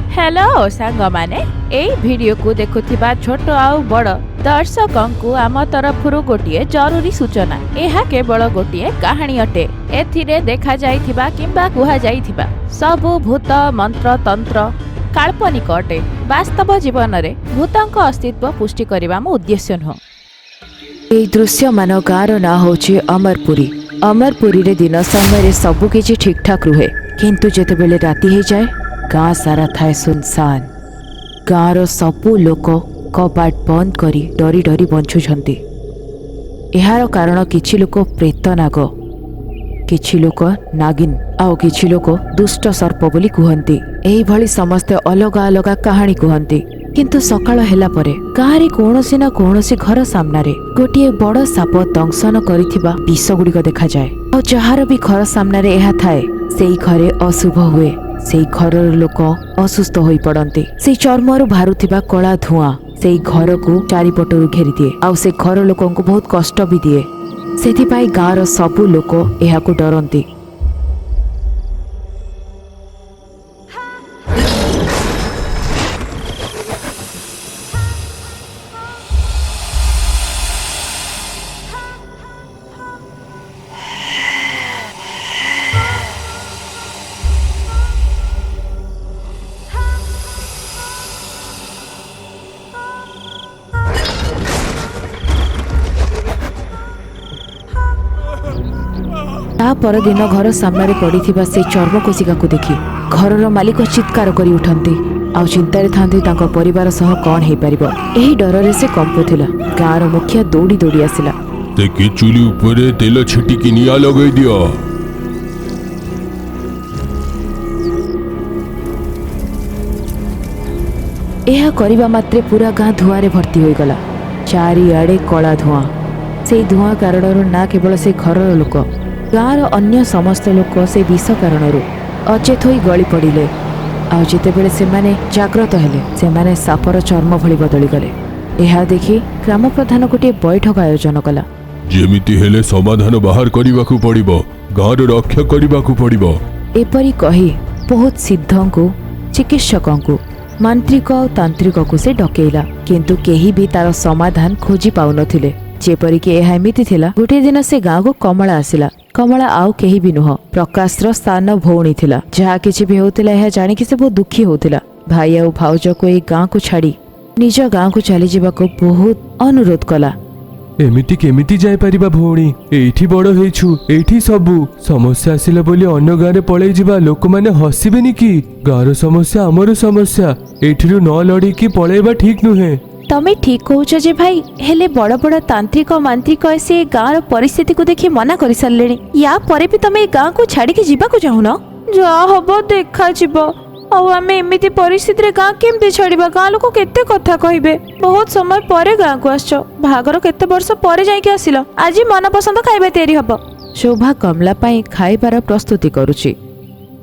Hello सांग माने एई video को देखुथिबा छोट आउ बड़ दर्शकंकु आम तरफरु गोटिए जरूरी सूचना। एहा केवल गोटिए कहानी अटे। एथिरे देखा जाइथिबा किंबा कुहा जाइथिबा सबु भूत मंत्र तंत्र काल्पनिक अटे। वास्तव जीवन रे भूतंक अस्तित्व पुष्टि करबा मो उद्देश्य न। एई दृश्य मान गाँर ना होछि अमरपुरी। अमरपुरी रे दिन समय सबु किछि ठीक ठाक रुहे, किंतु जेतेबेले राति हो जाए गाँ सारा थाए सुनसान। गाँर सबु लोक कबाट बंद करी डरी डरी बंचुछंती। एहार कारण किछि लोक प्रेत नाग, किछि लोक नागिन आउ किछि लोक दुष्ट सर्प बोली कुहंती। एही भली समस्ते अलगा अलगा कहानी कुहंती। किंतु सकाळ हेला परे गाँरे कौनसी ना कौनसी घर सामना रे गोटिए बड़ साप दंशन करिथिबा विष गुड़िक देखा जाए। और जहार भी घर सामना रे एहा थाए सेई घरे अशुभ हुए, सेई घरर लोक असुस्थ होई पड़ती। सेई चर्मरु बाहारुथिबा कला धुआं सेई घर को चारिपटरु घेरी दिए आउ से घर लोकन को बहुत कष्ट भी दिए। सेथिपाई गाँर सबु लोक एहाकु डरंती। ता पर दिन घर सामने पड़िथिबा से चर्म कोशिका को देखि घरर मालिक चित्कार करी उठंती आउ चिंतारे थांती तांको परिवार सह कौन हे परिबो। एही डररे से कंपुथिला। गाँर मुखिया दौड़ी दौड़ी आसिला। तेकी चुली ऊपर तेल छिटिकी निया लगै दियो। एहा करिबा मात्रे पूरा गाँ धुआं रे भर्ती होई गला। चारिआडे कला धुआं। से धुआं कारणरू ना केवल से घरर लोक, गाँर अन्य समस्त लोक से विष कारणरू अचेत होई गली पड़िले। आउ जेतेबेले सेमाने जाग्रत हेले सेमाने सापर चर्म भली बदली गले। एहा देखि ग्राम प्रधान गोटे बैठक आयोजन कला। जेमिति हेले समाधान बाहर करिबाकू पड़िबो, गाँर रक्षा करिबाकू पड़िबो। एपरी कही बहुत सिद्धंकु चिकित्सकंकु मांत्रिक और तांत्रिक को से डकेइला, किंतु केही भी तार समाधान खोजी पाउनथिले। जेपरिक एहा एमिति थिला गोटे दिन से गाँ को कमला आसिला। कमला आउ केही भी नुह, प्रकाशर स्थान भौणी थिला। जहा किछि भी होतिला एहा जानि कि से बहुत दुखी होतिला। भाई आउ भाउज को ए गाँ को छाड़ी निज गाँ को चली जिबाको बहुत अनुरोध कला। एमिति केमिति जाय परिबा भौणी, एठी बड़ हेछु, एठी सबु समस्या आसिला बोली अन्य गाँ रे पळै जिबा लोक माने हसिबेनी कि? गाँर समस्या हमर समस्या, एठिरु न लड़ी कि पळैबा ठीक नुहे। तमे ठीक कहूछ जे भाई, हेले बड़ बड़ तांत्रिक मांत्रिक से गाँर परिस्थिति को देखि मना करि सारलेनी। या परे भी तमे गाँ को छाड़ी के जिबा को चाहुन? जा हबो देखा जिवो। आउ आमे एमिति परिस्थिति रे गाँ केमते छाड़ीबा? गाँ लोक केते कथा कहिबे। बहुत समय परे गाँ को आछो, भागर केते वर्ष परे जाई के आसिलो। आज मन पसंद खाइबा तयारी हबो। शोभा कमला पई खाइबार प्रस्तुति करूची।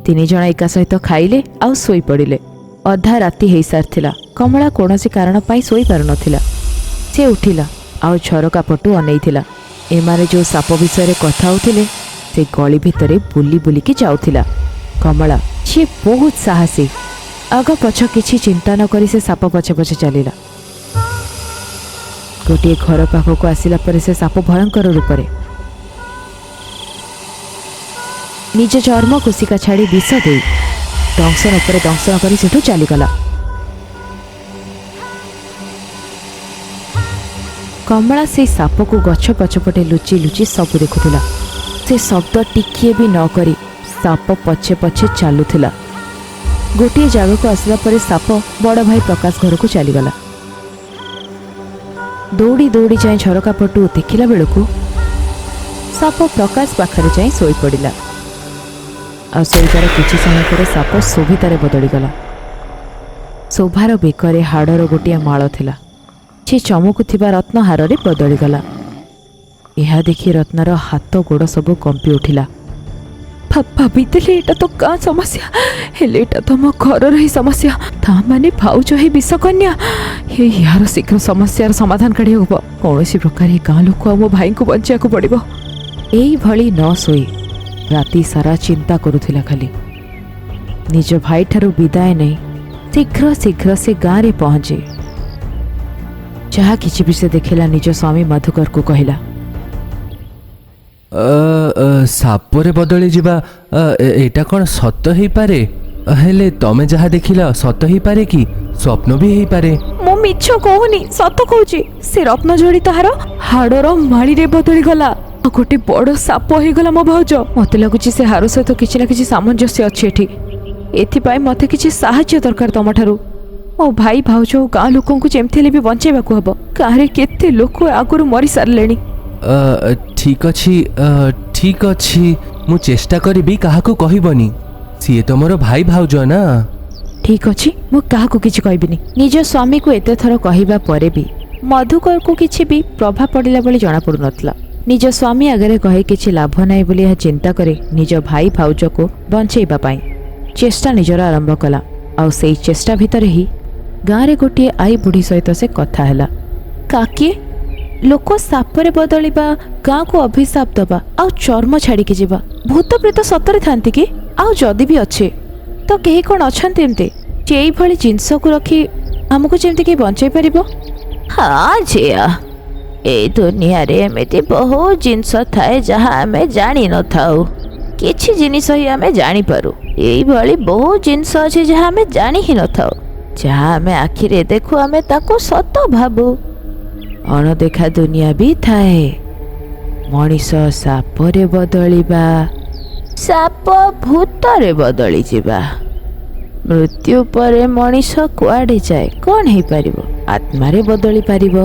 तिनि जण एका सहित खाइले आउ सोई पड़िले। अधा राति हेई सारथिला। कमला कोनोसी कारण पाई सोई पार नथिला। से उठिला आउ झरका पटु अनेइथिला। एमारे जो साप विषय कथा होथिले से गली भितरे बुली बुली के जाउथिला। कमला सी बहुत साहसी। आग पछ किछि चिंता न करी से साप पछे पछे चलिला। गोटे घर पाखक आसिला परे से साप भयंकर रूपरे निज चर्म कोशिका छाड़ी विष दे दंशन उपरे दंशन करी सेठू चलीगला। कमला से साप को गछ पछपटे लुचि लुचि सब देखुथिला। से शब्द टिकिए भी न करी साप पछे पछे चालुथिला। गोटे जगह को आसला परे साप बड़ भाई प्रकाश घर को चलीगला। दौड़ी दौड़ी जाए झरका पटू देखिला बेलू साप प्रकाश पाखरे जाए सोई पड़िला। आ सोईबार किछि समय पर साप शोभितारे बदलीगला। शोभार बेकरे हाड़र गोटे माଳ थिला। से चमकुथिबा रत्नहार रे बदलीगला। यह देखि रत्नार हाथ गोड़ सब कंपी उठिला। भाविले एटा तो गाँ समस्या, हेले एटा तो मो घर ही समस्या। ता माने भाउज हे विषकन्या। हे यार शीघ्र समस्यार समाधान काढ़ी हबो। कौनसी प्रकार गाँ लोक मो भाई को बंचिया को पड़िबो। एई भली न सोई राति सारा चिंता करुथिला। खाली निज भाई ठारू विदाय नहीं ଶୀଘ୍ର ଶୀଘ୍ର ସେ ଗାଁରେ ପହଞ୍ଚେ। ଯାହା କିଛି ବି ସେ ଦେଖିଲା ନିଜ ସ୍ୱାମୀ ମଧୁକରକୁ କହିଲା। ସାପରେ ବଦଳି ଯିବା ଏଇଟା କ'ଣ ସତ ହେଇପାରେ? ହେଲେ ତମେ ଯାହା ଦେଖିଲ ସତ ହେଇପାରେ କି ସ୍ୱପ୍ନ ବି ହେଇପାରେ? ମୁଁ ମିଛ କହୁନି, ସତ କହୁଛି। ସେ ରତ୍ନ ଜଡ଼ିତ ହାର ହାଡ଼ର ମାଳିରେ ବଦଳି ଗଲା। ଗୋଟେ ବଡ଼ ସାପ ହେଇଗଲା ମୋ ଭାଉଜ। ମତେ ଲାଗୁଛି ସେ ହାର ସହିତ କିଛି ନା କିଛି ସାମଞ୍ଜସ୍ୟ ଅଛି ଏଠି। ଏଥିପାଇଁ ମତେ କିଛି ସାହାଯ୍ୟ ଦରକାର ତମଠାରୁ। ମୋ ଭାଇ ଭାଉଜ ଓ ଗାଁ ଲୋକଙ୍କୁ ଯେମିତି ହେଲେ ବି ବଞ୍ଚେଇବାକୁ ହବ। ଗାଁରେ କେତେ ଲୋକ ଆଗରୁ ମରି ସାରିଲେଣି। ଠିକ ଅଛି, ମୁଁ ଚେଷ୍ଟା କରିବି କାହାକୁ କହିବନି। ସିଏ ତ ମୋର ଭାଇ ଭାଉଜ ନା। ଠିକ ଅଛି, ମୁଁ କାହାକୁ କିଛି କହିବିନି। ନିଜ ସ୍ୱାମୀକୁ ଏତେ ଥର କହିବା ପରେ ବି ମଧୁକରକୁ କିଛି ବି ପ୍ରଭାବ ପଡ଼ିଲା ଭଳି ଜଣାପଡ଼ୁନଥିଲା। ନିଜ ସ୍ୱାମୀ ଆଗରେ କହି କିଛି ଲାଭ ନାହିଁ ବୋଲି ଏହା ଚିନ୍ତା କରି ନିଜ ଭାଇ ଭାଉଜକୁ ବଞ୍ଚେଇବା ପାଇଁ ଚେଷ୍ଟା ନିଜର ଆରମ୍ଭ କଲା। ଆଉ ସେଇ ଚେଷ୍ଟା ଭିତରେ ହିଁ ଗାଁରେ ଗୋଟିଏ ଆଈ ବୁଢ଼ୀ ସହିତ ସେ କଥା ହେଲା। କାକି, ଲୋକ ସାପରେ ବଦଳିବା, ଗାଁକୁ ଅଭିଶାପ ଦେବା ଆଉ ଚର୍ମ ଛାଡ଼ିକି ଯିବା, ଭୂତ ପ୍ରେତ ସତରେ ଥାନ୍ତି କି? ଆଉ ଯଦି ବି ଅଛି ତ କେହି କ'ଣ ଅଛନ୍ତି ଏମିତି ଯେ ଏଇଭଳି ଜିନିଷକୁ ରଖି ଆମକୁ ଯେମିତି କେହି ବଞ୍ଚାଇ ପାରିବ? ହଁ ଝିଅ, ଏଇ ଦୁନିଆରେ ଏମିତି ବହୁତ ଜିନିଷ ଥାଏ ଯାହା ଆମେ ଜାଣିନଥାଉ। କିଛି ଜିନିଷ ହିଁ ଆମେ ଜାଣିପାରୁ। ଏଇଭଳି ବହୁତ ଜିନିଷ ଅଛି ଯାହା ଆମେ ଜାଣି ହିଁ ନଥାଉ। ଯାହା ଆମେ ଆଖିରେ ଦେଖୁ ଆମେ ତାକୁ ସତ ଭାବୁ। ଅଣଦେଖା ଦୁନିଆ ବି ଥାଏ। ମଣିଷ ସାପରେ ବଦଳିବା, ସାପ ଭୂତରେ ବଦଳି ଯିବା। ମୃତ୍ୟୁ ପରେ ମଣିଷ କୁଆଡ଼େ ଯାଏ କ'ଣ ହେଇପାରିବ? ଆତ୍ମାରେ ବଦଳି ପାରିବ।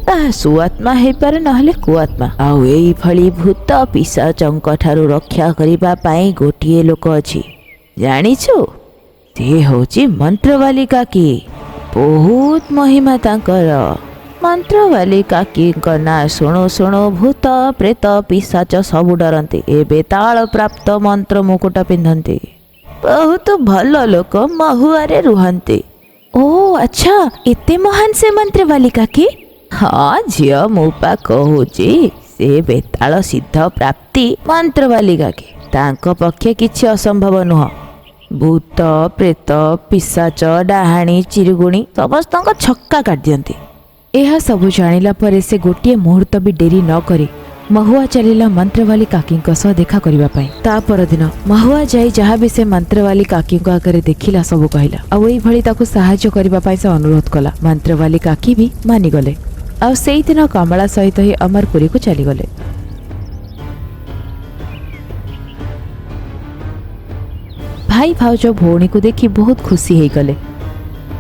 ତାହା ସୁଆତ୍ମା ହେଇପାରେ, ନହେଲେ କୁଆତ୍ମା। ଆଉ ଏଇଭଳି ଭୂତ ପିଶାଚଙ୍କ ଠାରୁ ରକ୍ଷା କରିବା ପାଇଁ ଗୋଟିଏ ଲୋକ ଅଛି, ଜାଣିଛୁ? ସେ ହେଉଛି ମନ୍ତ୍ରବାଲି କାକି। ବହୁତ ମହିମା ତାଙ୍କର। ମନ୍ତ୍ରବାଲି କାକିଙ୍କ ନାଁ ଶୁଣୁ ଶୁଣୁ ଭୂତ ପ୍ରେତ ପିଶାଚ ସବୁ ଡରନ୍ତି। ଏବେ ତାଳ ପ୍ରାପ୍ତ ମନ୍ତ୍ର ମୁକୁଟ ପିନ୍ଧନ୍ତି। ବହୁତ ଭଲ ଲୋକ, ମହୁଆରେ ରୁହନ୍ତି। ଓ ଆଚ୍ଛା, ଏତେ ମହାନ ସେ ମନ୍ତ୍ରବାଲି କାକି? ହଁ ଝିଅ, ମୁଁ ପା କହୁଛି ସେ ବେତାଳ ସିଦ୍ଧ ପ୍ରାପ୍ତି ମନ୍ତ୍ରବାଲି କାକି। ତାଙ୍କ ପକ୍ଷେ କିଛି ଅସମ୍ଭବ ନୁହଁ। ଭୂତ ପ୍ରେତ ପିଶାଚ ଡାହାଣୀ ଚିରୁଗୁଣି ସମସ୍ତଙ୍କ ଛକ୍କା କାଟିଦିଅନ୍ତି। ଏହା ସବୁ ଜାଣିଲା ପରେ ସେ ଗୋଟିଏ ମୁହୂର୍ତ୍ତ ବି ଡେରି ନ କରି ମହୁଆ ଚାଲିଲା ମନ୍ତ୍ରବାଲି କାକିଙ୍କ ସହ ଦେଖା କରିବା ପାଇଁ। ତା ପରଦିନ ମହୁଆ ଯାଇ ଯାହା ବି ସେ ମନ୍ତ୍ରବାଲି କାକିଙ୍କ ଆଗରେ ଦେଖିଲା ସବୁ କହିଲା। ଆଉ ଏଇଭଳି ତାକୁ ସାହାଯ୍ୟ କରିବା ପାଇଁ ସେ ଅନୁରୋଧ କଲା। ମନ୍ତ୍ରବାଲି କାକି ବି ମାନିଗଲେ। ଆଉ ସେଇଦିନ କମଳା ସହିତ ହିଁ ଅମରପୁରୀକୁ ଚାଲିଗଲେ। ଭାଇ ଭାଉଜ ଭଉଣୀକୁ ଦେଖି ବହୁତ ଖୁସି ହେଇଗଲେ।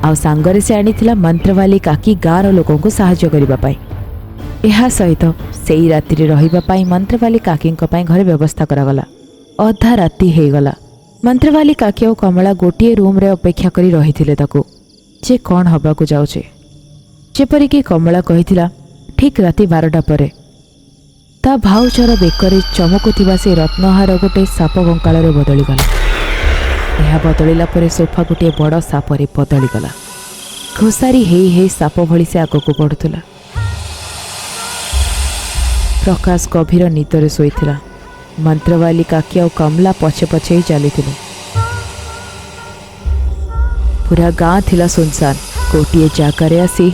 ଆଉ ସାଙ୍ଗରେ ସେ ଆଣିଥିଲା ମନ୍ତ୍ରବାଲି କାକି ଗାଁର ଲୋକଙ୍କୁ ସାହାଯ୍ୟ କରିବା ପାଇଁ। ଏହା ସହିତ ସେଇ ରାତିରେ ରହିବା ପାଇଁ ମନ୍ତ୍ରବାଲି କାକିଙ୍କ ପାଇଁ ଘରେ ବ୍ୟବସ୍ଥା କରାଗଲା। ଅଧା ରାତି ହେଇଗଲା। ମନ୍ତ୍ରବାଲି କାକି ଆଉ କମଳା ଗୋଟିଏ ରୁମ୍ରେ ଅପେକ୍ଷା କରି ରହିଥିଲେ ତାକୁ, ଯେ କ'ଣ ହେବାକୁ ଯାଉଛି। ଯେପରିକି କମଳା କହିଥିଲା, ଠିକ୍ ରାତି 12ଟା ପରେ ତା ଭାଉଜର ବେକରେ ଚମକୁଥିବା ସେ ରତ୍ନହାର ଗୋଟେ ସାପ କଙ୍କାଳରେ ବଦଳିଗଲା। ଏହା ବଦଳିଲା ପରେ ସୋଫା ଗୋଟିଏ ବଡ଼ ସାପରେ ବଦଳିଗଲା। ଘୋଷାରି ହେଇ ହେଇ ସାପ ଭଳି ସେ ଆଗକୁ ବଢ଼ୁଥିଲା। ପ୍ରକାଶ ଗଭୀର ନିଦରେ ଶୋଇଥିଲା। ମନ୍ତ୍ରବାଲି କାକି ଆଉ କମଲା ପଛେ ପଛେ ହିଁ ଚାଲିଥିଲେ। ପୁରା ଗାଁ ଥିଲା ସୁନସାନ। ଗୋଟିଏ ଜାଗାରେ ଆସି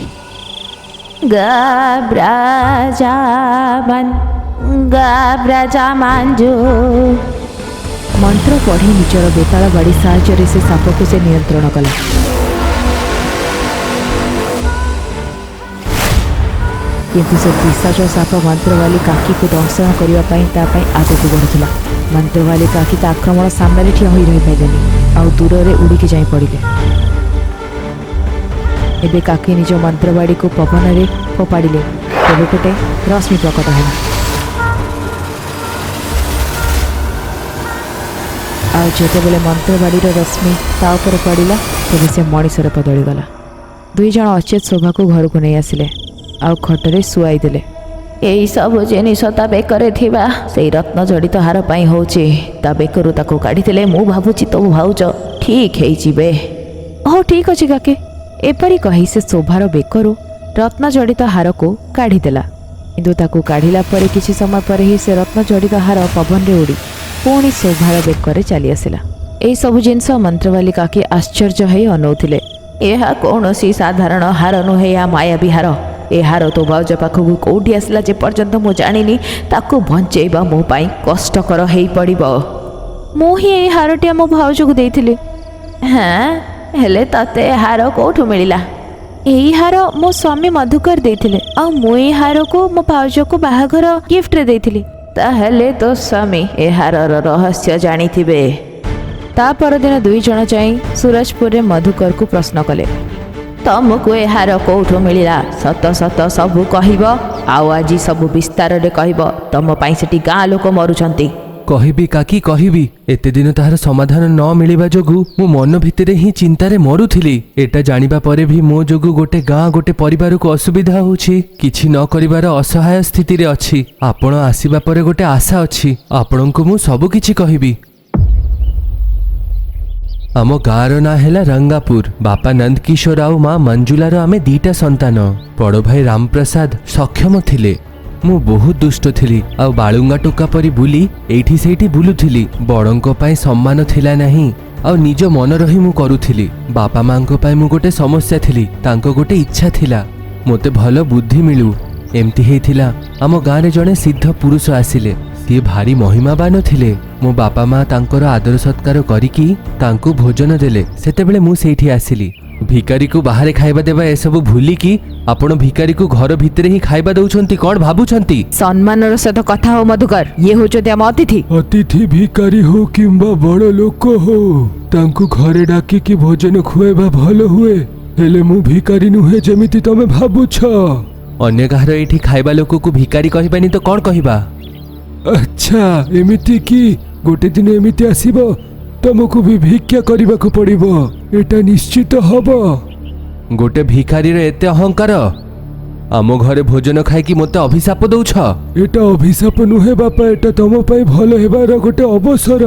ମନ୍ତ୍ର ପଢ଼ି ନିଜର ବେତାଳ ବାଡ଼ି ସାହାଯ୍ୟରେ ସେ ସାପକୁ ସେ ନିୟନ୍ତ୍ରଣ କଲା। କିନ୍ତୁ ସେ ପିଶାଚ ସାପ ମନ୍ତ୍ରବାଲି କାକିକୁ ଦଂଶନ କରିବା ପାଇଁ ତା ପାଇଁ ଆଗକୁ ବଢ଼ୁଥିଲା। ମନ୍ତ୍ରବାଲି କାକି ତା ଆକ୍ରମଣ ସାମ୍ନାରେ ଠିଆ ହୋଇ ରହିପାରିଲେନି, ଆଉ ଦୂରରେ ଉଡ଼ିକି ଯାଇ ପଡ଼ିଲେ। ଏବେ କାକି ନିଜ ମନ୍ତ୍ରବାଡ଼ିକୁ ପବନରେ ଫୋପାଡ଼ିଲେ। ତେବେ ଗୋଟେ ରଶ୍ମି ପ୍ରକଟ ହେଲା। ଆଉ ଯେତେବେଳେ ମନ୍ତ୍ରବାଡ଼ିର ରଶ୍ମି ତା ଉପରେ ପଡ଼ିଲା, ତେବେ ସେ ମଣିଷରେ ବଦଳିଗଲା। ଦୁଇ ଜଣ ଅଚେତ ଶୋଭାକୁ ଘରକୁ ନେଇ ଆସିଲେ ଆଉ ଖଟରେ ଶୁଆଇ ଦେଲେ। ଏଇ ସବୁ ଜିନିଷ ତା ବେକରେ ଥିବା ସେଇ ରତ୍ନ ଜଡ଼ିତ ହାର ପାଇଁ ହେଉଛି। ତା ବେକରୁ ତାକୁ କାଢ଼ିଥିଲେ ମୁଁ ଭାବୁଛି ତୋ ଭାଉଜ ଠିକ୍ ହେଇଯିବେ। ହଉ ଠିକ୍ ଅଛି କାକେ। ଏପରି କହି ସେ ଶୋଭାର ବେକରୁ ରତ୍ନ ଜଡ଼ିତ ହାରକୁ କାଢ଼ିଦେଲା। କିନ୍ତୁ ତାକୁ କାଢ଼ିଲା ପରେ କିଛି ସମୟ ପରେ ହିଁ ସେ ରତ୍ନ ଜଡ଼ିତ ହାର ପବନରେ ଉଡ଼ି ପୁଣି ଶୋଭାର ବେକରେ ଚାଲି ଆସିଲା। ଏହିସବୁ ଜିନିଷ ମନ୍ତ୍ରବାଲି କାକି ଆଶ୍ଚର୍ଯ୍ୟ ହେଇ ଅନଉଥିଲେ। ଏହା କୌଣସି ସାଧାରଣ ହାର ନୁହେଁ, ଏହା ମାୟାବୀ ହାର। ଏ ହାର ତୋ ଭାଉଜ ପାଖକୁ କୋଉଠି ଆସିଲା ଯେ ପର୍ଯ୍ୟନ୍ତ ମୁଁ ଜାଣିନି, ତାକୁ ବଞ୍ଚେଇବା ମୋ ପାଇଁ କଷ୍ଟକର ହେଇପଡ଼ିବ। ମୁଁ ହିଁ ଏହି ହାରଟି ଆମ ଭାଉଜକୁ ଦେଇଥିଲି। ହଁ, ହେଲେ ତତେ ଏ ହାର କୋଉଠୁ ମିଳିଲା? ଏହି ହାର ମୋ ସ୍ୱାମୀ ମଧୁକର ଦେଇଥିଲେ, ଆଉ ମୁଁ ଏହି ହାରକୁ ମୋ ଭାଉଜକୁ ବାହାଘର ଗିଫ୍ଟରେ ଦେଇଥିଲି। ତାହେଲେ ତୋ ସ୍ୱାମୀ ଏ ହାରର ରହସ୍ୟ ଜାଣିଥିବେ। ତା ପରଦିନ 2 ଜଣ ଯାଇ ସୁରଜପୁରରେ ମଧୁକରକୁ ପ୍ରଶ୍ନ କଲେ। ତମକୁ ଏ ହାର କୋଉଠୁ ମିଳିଲା? ସତ ସତ ସବୁ କହିବ, ଆଉ ଆଜି ସବୁ ବିସ୍ତାରରେ କହିବ। ତମ ପାଇଁ ସେଠି ଗାଁ ଲୋକ ମରୁଛନ୍ତି। କହିବି କାକି କହିବି। ଏତେ ଦିନ ତାହାର ସମାଧାନ ନ ମିଳିବା ଯୋଗୁଁ ମୁଁ ମନ ଭିତରେ ହିଁ ଚିନ୍ତାରେ ମରୁଥିଲି। ଏଟା ଜାଣିବା ପରେ ବି ମୋ ଯୋଗୁଁ ଗୋଟେ ଗାଁ ଗୋଟେ ପରିବାରକୁ ଅସୁବିଧା ହେଉଛି, କିଛି ନ କରିବାର ଅସହାୟ ସ୍ଥିତିରେ ଅଛି। ଆପଣ ଆସିବା ପରେ ଗୋଟେ ଆଶା ଅଛି, ଆପଣଙ୍କୁ ମୁଁ ସବୁ କିଛି କହିବି। ଆମ ଗାଁର ନାଁ ହେଲା ରଙ୍ଗାପୁର। ବାପା ନନ୍ଦକିଶୋର ଆଉ ମା ମଞ୍ଜୁଲାର ଆମେ 2ଟା ସନ୍ତାନ। ବଡ଼ ଭାଇ ରାମପ୍ରସାଦ ସକ୍ଷମ ଥିଲେ। ମୁଁ ବହୁତ ଦୁଷ୍ଟ ଥିଲି, ଆଉ ବାଳୁଙ୍ଗା ଟୋକା ପରି ବୁଲି ଏଇଠି ସେଇଠି ବୁଲୁଥିଲି। ବଡ଼ଙ୍କ ପାଇଁ ସମ୍ମାନ ଥିଲା ନାହିଁ, ଆଉ ନିଜ ମନର ହିଁ ମୁଁ କରୁଥିଲି। ବାପା ମାଙ୍କ ପାଇଁ ମୁଁ ଗୋଟେ ସମସ୍ୟା ଥିଲି, ତାଙ୍କ ଗୋଟେ ଇଚ୍ଛା ଥିଲା ମୋତେ ଭଲ ବୁଦ୍ଧି ମିଳୁ। ଏମିତି ହେଇଥିଲା, ଆମ ଗାଁରେ ଜଣେ ସିଦ୍ଧ ପୁରୁଷ ଆସିଲେ। ସିଏ ଭାରି ମହିମାବାନ ଥିଲେ। ମୋ ବାପା ମା ତାଙ୍କର ଆଦର ସତ୍କାର କରିକି ତାଙ୍କୁ ଭୋଜନ ଦେଲେ। ସେତେବେଳେ ମୁଁ ସେଇଠି ଆସିଲି। ଭିକାରୀକୁ ବାହାରେ ଖାଇବା ଦେବା ଏସବୁ ଭୁଲିକି ଆପଣ ଭିକାରୀକୁ ଘର ଭିତରେ ହିଁ ଖାଇବା ଦଉଛନ୍ତି, କ'ଣ ଭାବୁଛନ୍ତି? ସମ୍ମାନର ସହିତ କଥା ହଉ ମଧୁକର, ଇଏ ହେଉଛନ୍ତି ଆମ ଅତିଥି। ଅତିଥି ଭିକାରୀ ହଉ କିମ୍ବା ବଡ଼ ଲୋକ ହଉ, ତାଙ୍କୁ ଘରେ ଡାକିକି ଭୋଜନ ଖୁଆଇବା ଭଲ ହୁଏ। ହେଲେ ମୁଁ ଭିକାରୀ ନୁହେଁ ଯେମିତି ତମେ ଭାବୁଛ। ଅନ୍ୟ କାହାର ଏଇଠି ଖାଇବା ଲୋକକୁ ଭିକାରୀ କହିବାନି ତ କ'ଣ କହିବା? ଆଚ୍ଛା, ଏମିତି କି? ଗୋଟେ ଦିନ ଏମିତି ଆସିବ ତମକୁ ବି ଭିକ୍ଷା କରିବାକୁ ପଡ଼ିବ, ଏଟା ନିଶ୍ଚିତ ହବ। ଗୋଟେ ଭିକାରୀର ଏତେ ଅହଙ୍କାର! ଆମ ଘରେ ଭୋଜନ ଖାଇକି ମୋତେ ଅଭିଶାପ ଦଉଛ? ଏଟା ଅଭିଶାପ ନୁହେଁ ବାପା, ଏଟା ତମ ପାଇଁ ଭଲ ହେବାର ଗୋଟେ ଅବସର।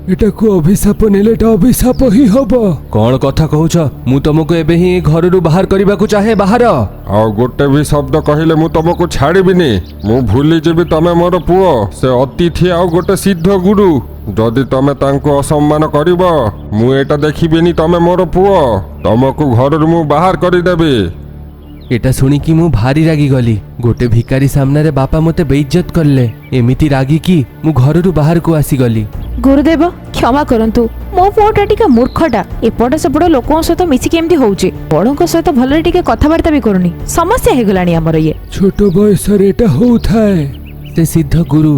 ଏଟାକୁ ଅଭିଶାପ ନେଲେ ଏଟା ଅଭିଶାପ ହିଁ ହବ। କ'ଣ କଥା କହୁଛ? ମୁଁ ତମକୁ ଏବେ ହିଁ ଘରରୁ ବାହାର କରିବାକୁ ଚାହେଁ, ବାହାର। ଆଉ ଗୋଟେ ବି ଶବ୍ଦ କହିଲେ ମୁଁ ତମକୁ ଛାଡ଼ିବିନି। ମୁଁ ଭୁଲିଯିବି ତମେ ମୋର ପୁଅ, ସେ ଅତିଥି ଆଉ ଗୋଟେ ସିଦ୍ଧ ଗୁରୁ। ଯଦି ତମେ ତାଙ୍କୁ ଅସମ୍ମାନ କରିବ, ମୁଁ ଏଟା ଦେଖିବିନି ତମେ ମୋର ପୁଅ। ତମକୁ ଘରରୁ ମୁଁ ବାହାର କରିଦେବି। ଏଟା ଶୁଣିକି ମୁଁ ଭାରି ରାଗିଗଲି। ଗୋଟେ ଭିକାରୀ ସାମ୍ନାରେ ବାପା ମୋତେ ବେଇଜ୍ଜତ କଲେ। ଏମିତି ରାଗିକି ମୁଁ ଘରରୁ ବାହାରକୁ ଆସିଗଲି। ଗୁରୁଦେବ କ୍ଷମା କରନ୍ତୁ, ମୋ ପୁଅଟା ଟିକେ ମୂର୍ଖଟା। ଏପଟ ସେପଟ ଲୋକଙ୍କ ସହିତ ମିଶିକି ଏମିତି ହଉଛି। ବଡଙ୍କ ସହିତ ଭଲରେ ଟିକେ କଥାବାର୍ତ୍ତା ବି କରୁନି। ସମସ୍ୟା ହେଇଗଲାଣି ଆମର ଇଏ। ଛୋଟ ବୟସରେ ଏଟା ହଉଥାଏ। ସେ ସିଦ୍ଧ ଗୁରୁ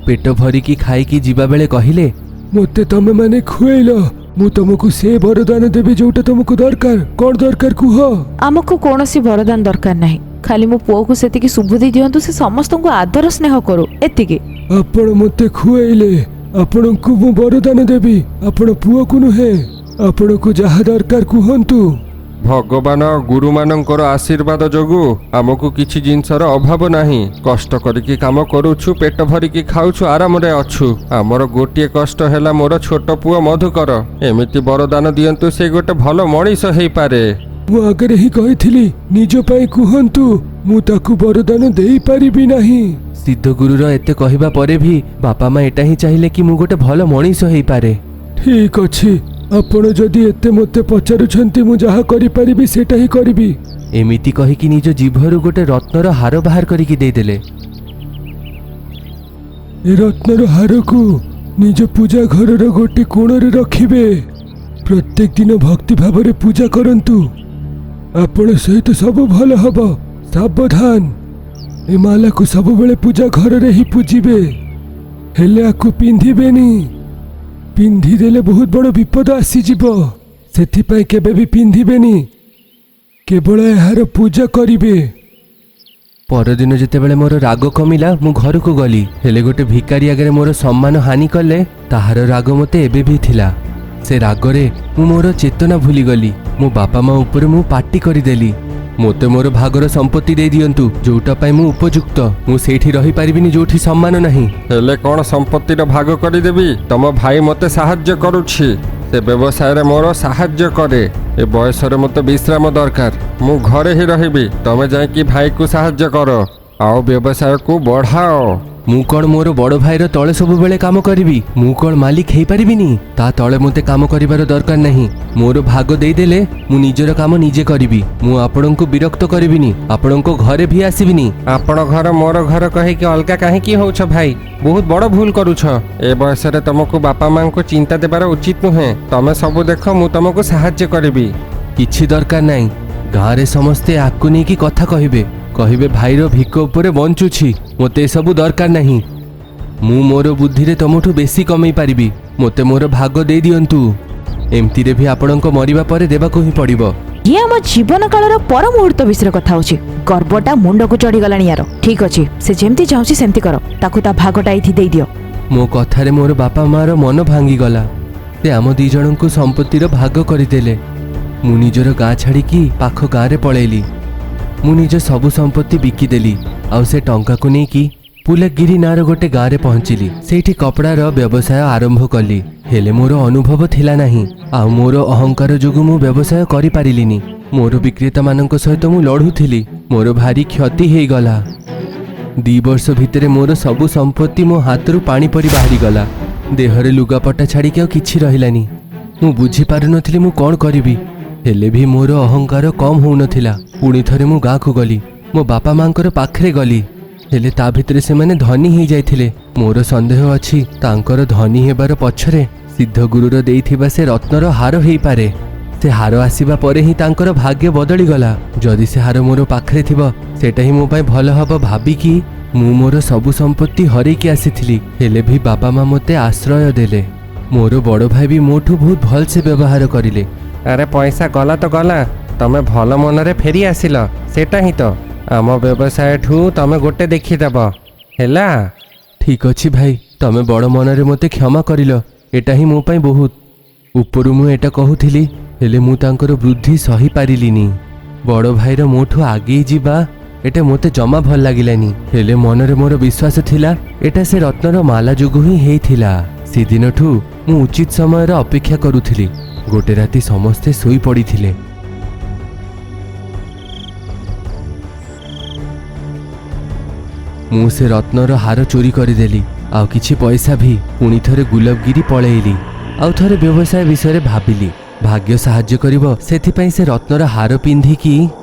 ପେଟ ଭରିକି ଖାଇକି ଯିବାବେଳେ କହିଲେ, ମୋତେ ତମେ ମାନେ ଖୁଏଇଲ, ମୁଁ ତମକୁ ସେ ବରଦାନ ଦେବି ଯୋଉଟା ତମକୁ ଦରକାର। କ'ଣ ଦରକାର କୁହ? ଆମକୁ କୌଣସି ବରଦାନ ଦରକାର ନାହିଁ, ଖାଲି ମୋ ପୁଅକୁ ସେତିକି ସୁବୁଦ୍ଧି ଦିଅନ୍ତୁ, ସେ ସମସ୍ତଙ୍କୁ ଆଦର ସ୍ନେହ କରୁ, ଏତିକି। ଆପଣ ମୋତେ ଖୁଏଇଲେ, ଆପଣଙ୍କୁ ମୁଁ ବରଦାନ ଦେବି, ଆପଣ ପୁଅକୁ ନୁହେଁ। ଆପଣଙ୍କୁ ଯାହା ଦରକାର କୁହନ୍ତୁ। ଭଗବାନ ଗୁରୁମାନଙ୍କର ଆଶୀର୍ବାଦ ଯୋଗୁଁ ଆମକୁ କିଛି ଜିନିଷର ଅଭାବ ନାହିଁ। କଷ୍ଟ କରିକି କାମ କରୁଛୁ, ପେଟ ଭରିକି ଖାଉଛୁ, ଆରାମରେ ଅଛୁ। ଆମର ଗୋଟିଏ କଷ୍ଟ ହେଲା ମୋର ଛୋଟ ପୁଅ ମଧୁକର। ଏମିତି ବରଦାନ ଦିଅନ୍ତୁ ସେ ଗୋଟେ ଭଲ ମଣିଷ ହେଇପାରେ। ମୁଁ ଆଗରେ ହିଁ କହିଥିଲି, ନିଜ ପାଇଁ କୁହନ୍ତୁ, ମୁଁ ତାକୁ ବରଦାନ ଦେଇପାରିବି ନାହିଁ। ସିଦ୍ଧଗୁରୁର ଏତେ କହିବା ପରେ ବି ବାପା ମା ଏଟା ହିଁ ଚାହିଁଲେ କି ମୁଁ ଗୋଟେ ଭଲ ମଣିଷ ହେଇପାରେ। ଠିକ ଅଛି, ଆପଣ ଯଦି ଏତେ ମୋତେ ପଚାରୁଛନ୍ତି, ମୁଁ ଯାହା କରିପାରିବି ସେଇଟା ହିଁ କରିବି। ଏମିତି କହିକି ନିଜ ଜିଭରୁ ଗୋଟେ ରତ୍ନର ହାର ବାହାର କରିକି ଦେଇଦେଲେ। ଏ ରତ୍ନର ହାରକୁ ନିଜ ପୂଜା ଘରର ଗୋଟେ କୋଣରେ ରଖିବେ। ପ୍ରତ୍ୟେକ ଦିନ ଭକ୍ତି ଭାବରେ ପୂଜା କରନ୍ତୁ, ଆପଣ ସହିତ ସବୁ ଭଲ ହବ। ସାବଧାନ, ଏ ମାଲାକୁ ସବୁବେଳେ ପୂଜା ଘରରେ ହିଁ ପୂଜିବେ, ହେଲେ ଆକୁ ପିନ୍ଧିବେନି। ପିନ୍ଧିଦେଲେ ବହୁତ ବଡ଼ ବିପଦ ଆସିଯିବ, ସେଥିପାଇଁ କେବେ ବି ପିନ୍ଧିବେନି। କେବଳ ଏହାର ପୂଜା କରିବେ। ପରଦିନ ଯେତେବେଳେ ମୋର ରାଗ କମିଲା, ମୁଁ ଘରକୁ ଗଲି। ହେଲେ ଗୋଟେ ଭିକାରୀ ଆଗରେ ମୋର ସମ୍ମାନ ହାନି କଲେ, ତାହାର ରାଗ ମୋତେ ଏବେ ବି ଥିଲା। ସେ ରାଗରେ ମୁଁ ମୋର ଚେତନା ଭୁଲିଗଲି। ମୋ ବାପା ମା ଉପରେ ମୁଁ ପାଟି କରିଦେଲି, ମୋତେ ମୋର ଭାଗର ସମ୍ପତ୍ତି ଦେଇ ଦିଅନ୍ତୁ, ଯୋଉଟା ପାଇଁ ମୁଁ ଉପଯୁକ୍ତ। ମୁଁ ସେଇଠି ରହିପାରିବିନି ଯୋଉଠି ସମ୍ମାନ ନାହିଁ। ହେଲେ କ'ଣ ସମ୍ପତ୍ତିର ଭାଗ କରିଦେବି? ତମ ଭାଇ ମୋତେ ସାହାଯ୍ୟ କରୁଛି, ସେ ବ୍ୟବସାୟରେ ମୋର ସାହାଯ୍ୟ କରେ। ଏ ବୟସରେ ମୋତେ ବିଶ୍ରାମ ଦରକାର, ମୁଁ ଘରେ ହିଁ ରହିବି। ତମେ ଯାଇକି ଭାଇକୁ ସାହାଯ୍ୟ କର ଆଉ ବ୍ୟବସାୟକୁ ବଢ଼ାଅ। ମୁଁ କ'ଣ ମୋର ବଡ଼ ଭାଇର ତଳେ ସବୁବେଳେ କାମ କରିବି? ମୁଁ କ'ଣ ମାଲିକ ହେଇପାରିବିନି? ତା ତଳେ ମୋତେ କାମ କରିବାର ଦରକାର ନାହିଁ। ମୋର ଭାଗ ଦେଇଦେଲେ ମୁଁ ନିଜର କାମ ନିଜେ କରିବି। ମୁଁ ଆପଣଙ୍କୁ ବିରକ୍ତ କରିବିନି, ଆପଣଙ୍କ ଘରେ ବି ଆସିବିନି। ଆପଣ ଘର ମୋର ଘର କହିକି ଅଲଗା କାହିଁକି ହଉଛ ଭାଇ? ବହୁତ ବଡ଼ ଭୁଲ କରୁଛ। ଏ ବୟସରେ ତମକୁ ବାପା ମାଙ୍କୁ ଚିନ୍ତା ଦେବାର ଉଚିତ ନୁହେଁ। ତମେ ସବୁ ଦେଖ, ମୁଁ ତମକୁ ସାହାଯ୍ୟ କରିବି। କିଛି ଦରକାର ନାହିଁ। ଗାଁରେ ସମସ୍ତେ ଆକୁ ନେଇକି କଥା କହିବେ ଭାଇର ଭିକ ଉପରେ ବଞ୍ଚୁଛି। ମୋତେ ଏସବୁ ଦରକାର ନାହିଁ। ମୁଁ ମୋର ବୁଦ୍ଧିରେ ତମଠୁ ବେଶୀ କମେଇ ପାରିବି। ମୋତେ ମୋର ଭାଗ ଦେଇ ଦିଅନ୍ତୁ। ଏମିତିରେ ବି ଆପଣଙ୍କ ମରିବା ପରେ ଦେବାକୁ ହିଁ ପଡ଼ିବ। ଇଏ ଆମ ଜୀବନ କାଳର ପର ମୁହୂର୍ତ୍ତ ବିଷୟରେ କଥା ହଉଛି। ଗର୍ବଟା ମୁଣ୍ଡକୁ ଚଢିଗଲାଣି ୟାର। ଠିକ ଅଛି, ସେ ଯେମିତି ଚାହୁଁଛି ସେମିତି କର। ତାକୁ ତା ଭାଗଟା ଏଇଠି ଦେଇଦିଅ। ମୋ କଥାରେ ମୋର ବାପା ମାଆର ମନ ଭାଙ୍ଗିଗଲା। ସେ ଆମ ଦି ଜଣଙ୍କୁ ସମ୍ପତ୍ତିର ଭାଗ କରିଦେଲେ। ମୁଁ ନିଜର ଗାଁ ଛାଡ଼ିକି ପାଖ ଗାଁରେ ପଳେଇଲି। ମୁଁ ନିଜ ସବୁ ସମ୍ପତ୍ତି ବିକିଦେଲି। ଆଉ ସେ ଟଙ୍କାକୁ ନେଇକି ପୁଲଗିରି ନାଁର ଗୋଟେ ଗାଁରେ ପହଞ୍ଚିଲି। ସେଇଠି କପଡ଼ାର ବ୍ୟବସାୟ ଆରମ୍ଭ କଲି। ହେଲେ ମୋର ଅନୁଭବ ଥିଲା ନାହିଁ, ଆଉ ମୋର ଅହଙ୍କାର ଯୋଗୁଁ ମୁଁ ବ୍ୟବସାୟ କରିପାରିଲିନି। ମୋର ବିକ୍ରେତାମାନଙ୍କ ସହିତ ମୁଁ ଲଢ଼ୁଥିଲି। ମୋର ଭାରି କ୍ଷତି ହେଇଗଲା। 2 ବର୍ଷ ଭିତରେ ମୋର ସବୁ ସମ୍ପତ୍ତି ମୋ ହାତରୁ ପାଣି ପରି ବାହାରିଗଲା। ଦେହରେ ଲୁଗାପଟା ଛାଡ଼ିକି ଆଉ କିଛି ରହିଲାନି। ମୁଁ ବୁଝିପାରୁନଥିଲି ମୁଁ କ'ଣ କରିବି। ହେଲେ ବି ମୋର ଅହଙ୍କାର କମ୍ ହେଉନଥିଲା। ପୁଣି ଥରେ ମୁଁ ଗାଁକୁ ଗଲି। ମୋ ବାପା ମାଙ୍କର ପାଖରେ ଗଲି। ହେଲେ ତା ଭିତରେ ସେମାନେ ଧନୀ ହେଇଯାଇଥିଲେ। ମୋର ସନ୍ଦେହ ଅଛି ତାଙ୍କର ଧନୀ ହେବାର ପଛରେ ସିଦ୍ଧଗୁରୁର ଦେଇଥିବା ସେ ରତ୍ନର ହାର ହେଇପାରେ। ସେ ହାର ଆସିବା ପରେ ହିଁ ତାଙ୍କର ଭାଗ୍ୟ ବଦଳିଗଲା। ଯଦି ସେ ହାର ମୋର ପାଖରେ ଥିବ, ସେଟା ହିଁ ମୋ ପାଇଁ ଭଲ ହବ ଭାବିକି ମୁଁ ମୋର ସବୁ ସମ୍ପତ୍ତି ହରେଇକି ଆସିଥିଲି। ହେଲେ ବି ବାପା ମା ମୋତେ ଆଶ୍ରୟ ଦେଲେ। ମୋର ବଡ଼ ଭାଇ ବି ମୋଠୁ ବହୁତ ଭଲସେ ବ୍ୟବହାର କରିଲେ। ଆରେ ପଇସା ଗଲା ତ ଗଲା, ତମେ ଭଲ ମନରେ ଫେରି ଆସିଲ। ସେଟା ହିଁ ତ ଆମ ବ୍ୟବସାୟଠୁ ତମେ ଗୋଟେ ଦେଖିଦେବ, ହେଲା? ଠିକ୍ ଅଛି ଭାଇ, ତମେ ବଡ଼ ମନରେ ମୋତେ କ୍ଷମା କରିଲ। ଏଟା ହିଁ ମୋ ପାଇଁ ବହୁତ। ଉପରୁ ମୁଁ ଏଟା କହୁଥିଲି, ହେଲେ ମୁଁ ତାଙ୍କର ବୃଦ୍ଧି ସହିପାରିଲିନି। ବଡ଼ ଭାଇର ମୋଠୁ ଆଗେଇ ଯିବା ଏଟା ମୋତେ ଜମା ଭଲ ଲାଗିଲାନି। ହେଲେ ମନରେ ମୋର ବିଶ୍ୱାସ ଥିଲା ଏଟା ସେ ରତ୍ନର ମାଲା ଯୋଗୁଁ ହିଁ ହେଇଥିଲା। ସେଦିନଠୁ ମୁଁ ଉଚିତ ସମୟର ଅପେକ୍ଷା କରୁଥିଲି। ଗୋଟେ ରାତି ସମସ୍ତେ ଶୋଇପଡ଼ିଥିଲେ। ମୁଁ ସେ ରତ୍ନର ହାର ଚୋରି କରିଦେଲି। ଆଉ କିଛି ପଇସା ବି ପୁଣି ଥରେ ଗୁଲାବଗିରି ପଳେଇଲି। ଆଉ ଥରେ ବ୍ୟବସାୟ ବିଷୟରେ ଭାବିଲି। ଭାଗ୍ୟ ସାହାଯ୍ୟ କରିବ, ସେଥିପାଇଁ ସେ ରତ୍ନର ହାର ପିନ୍ଧିକି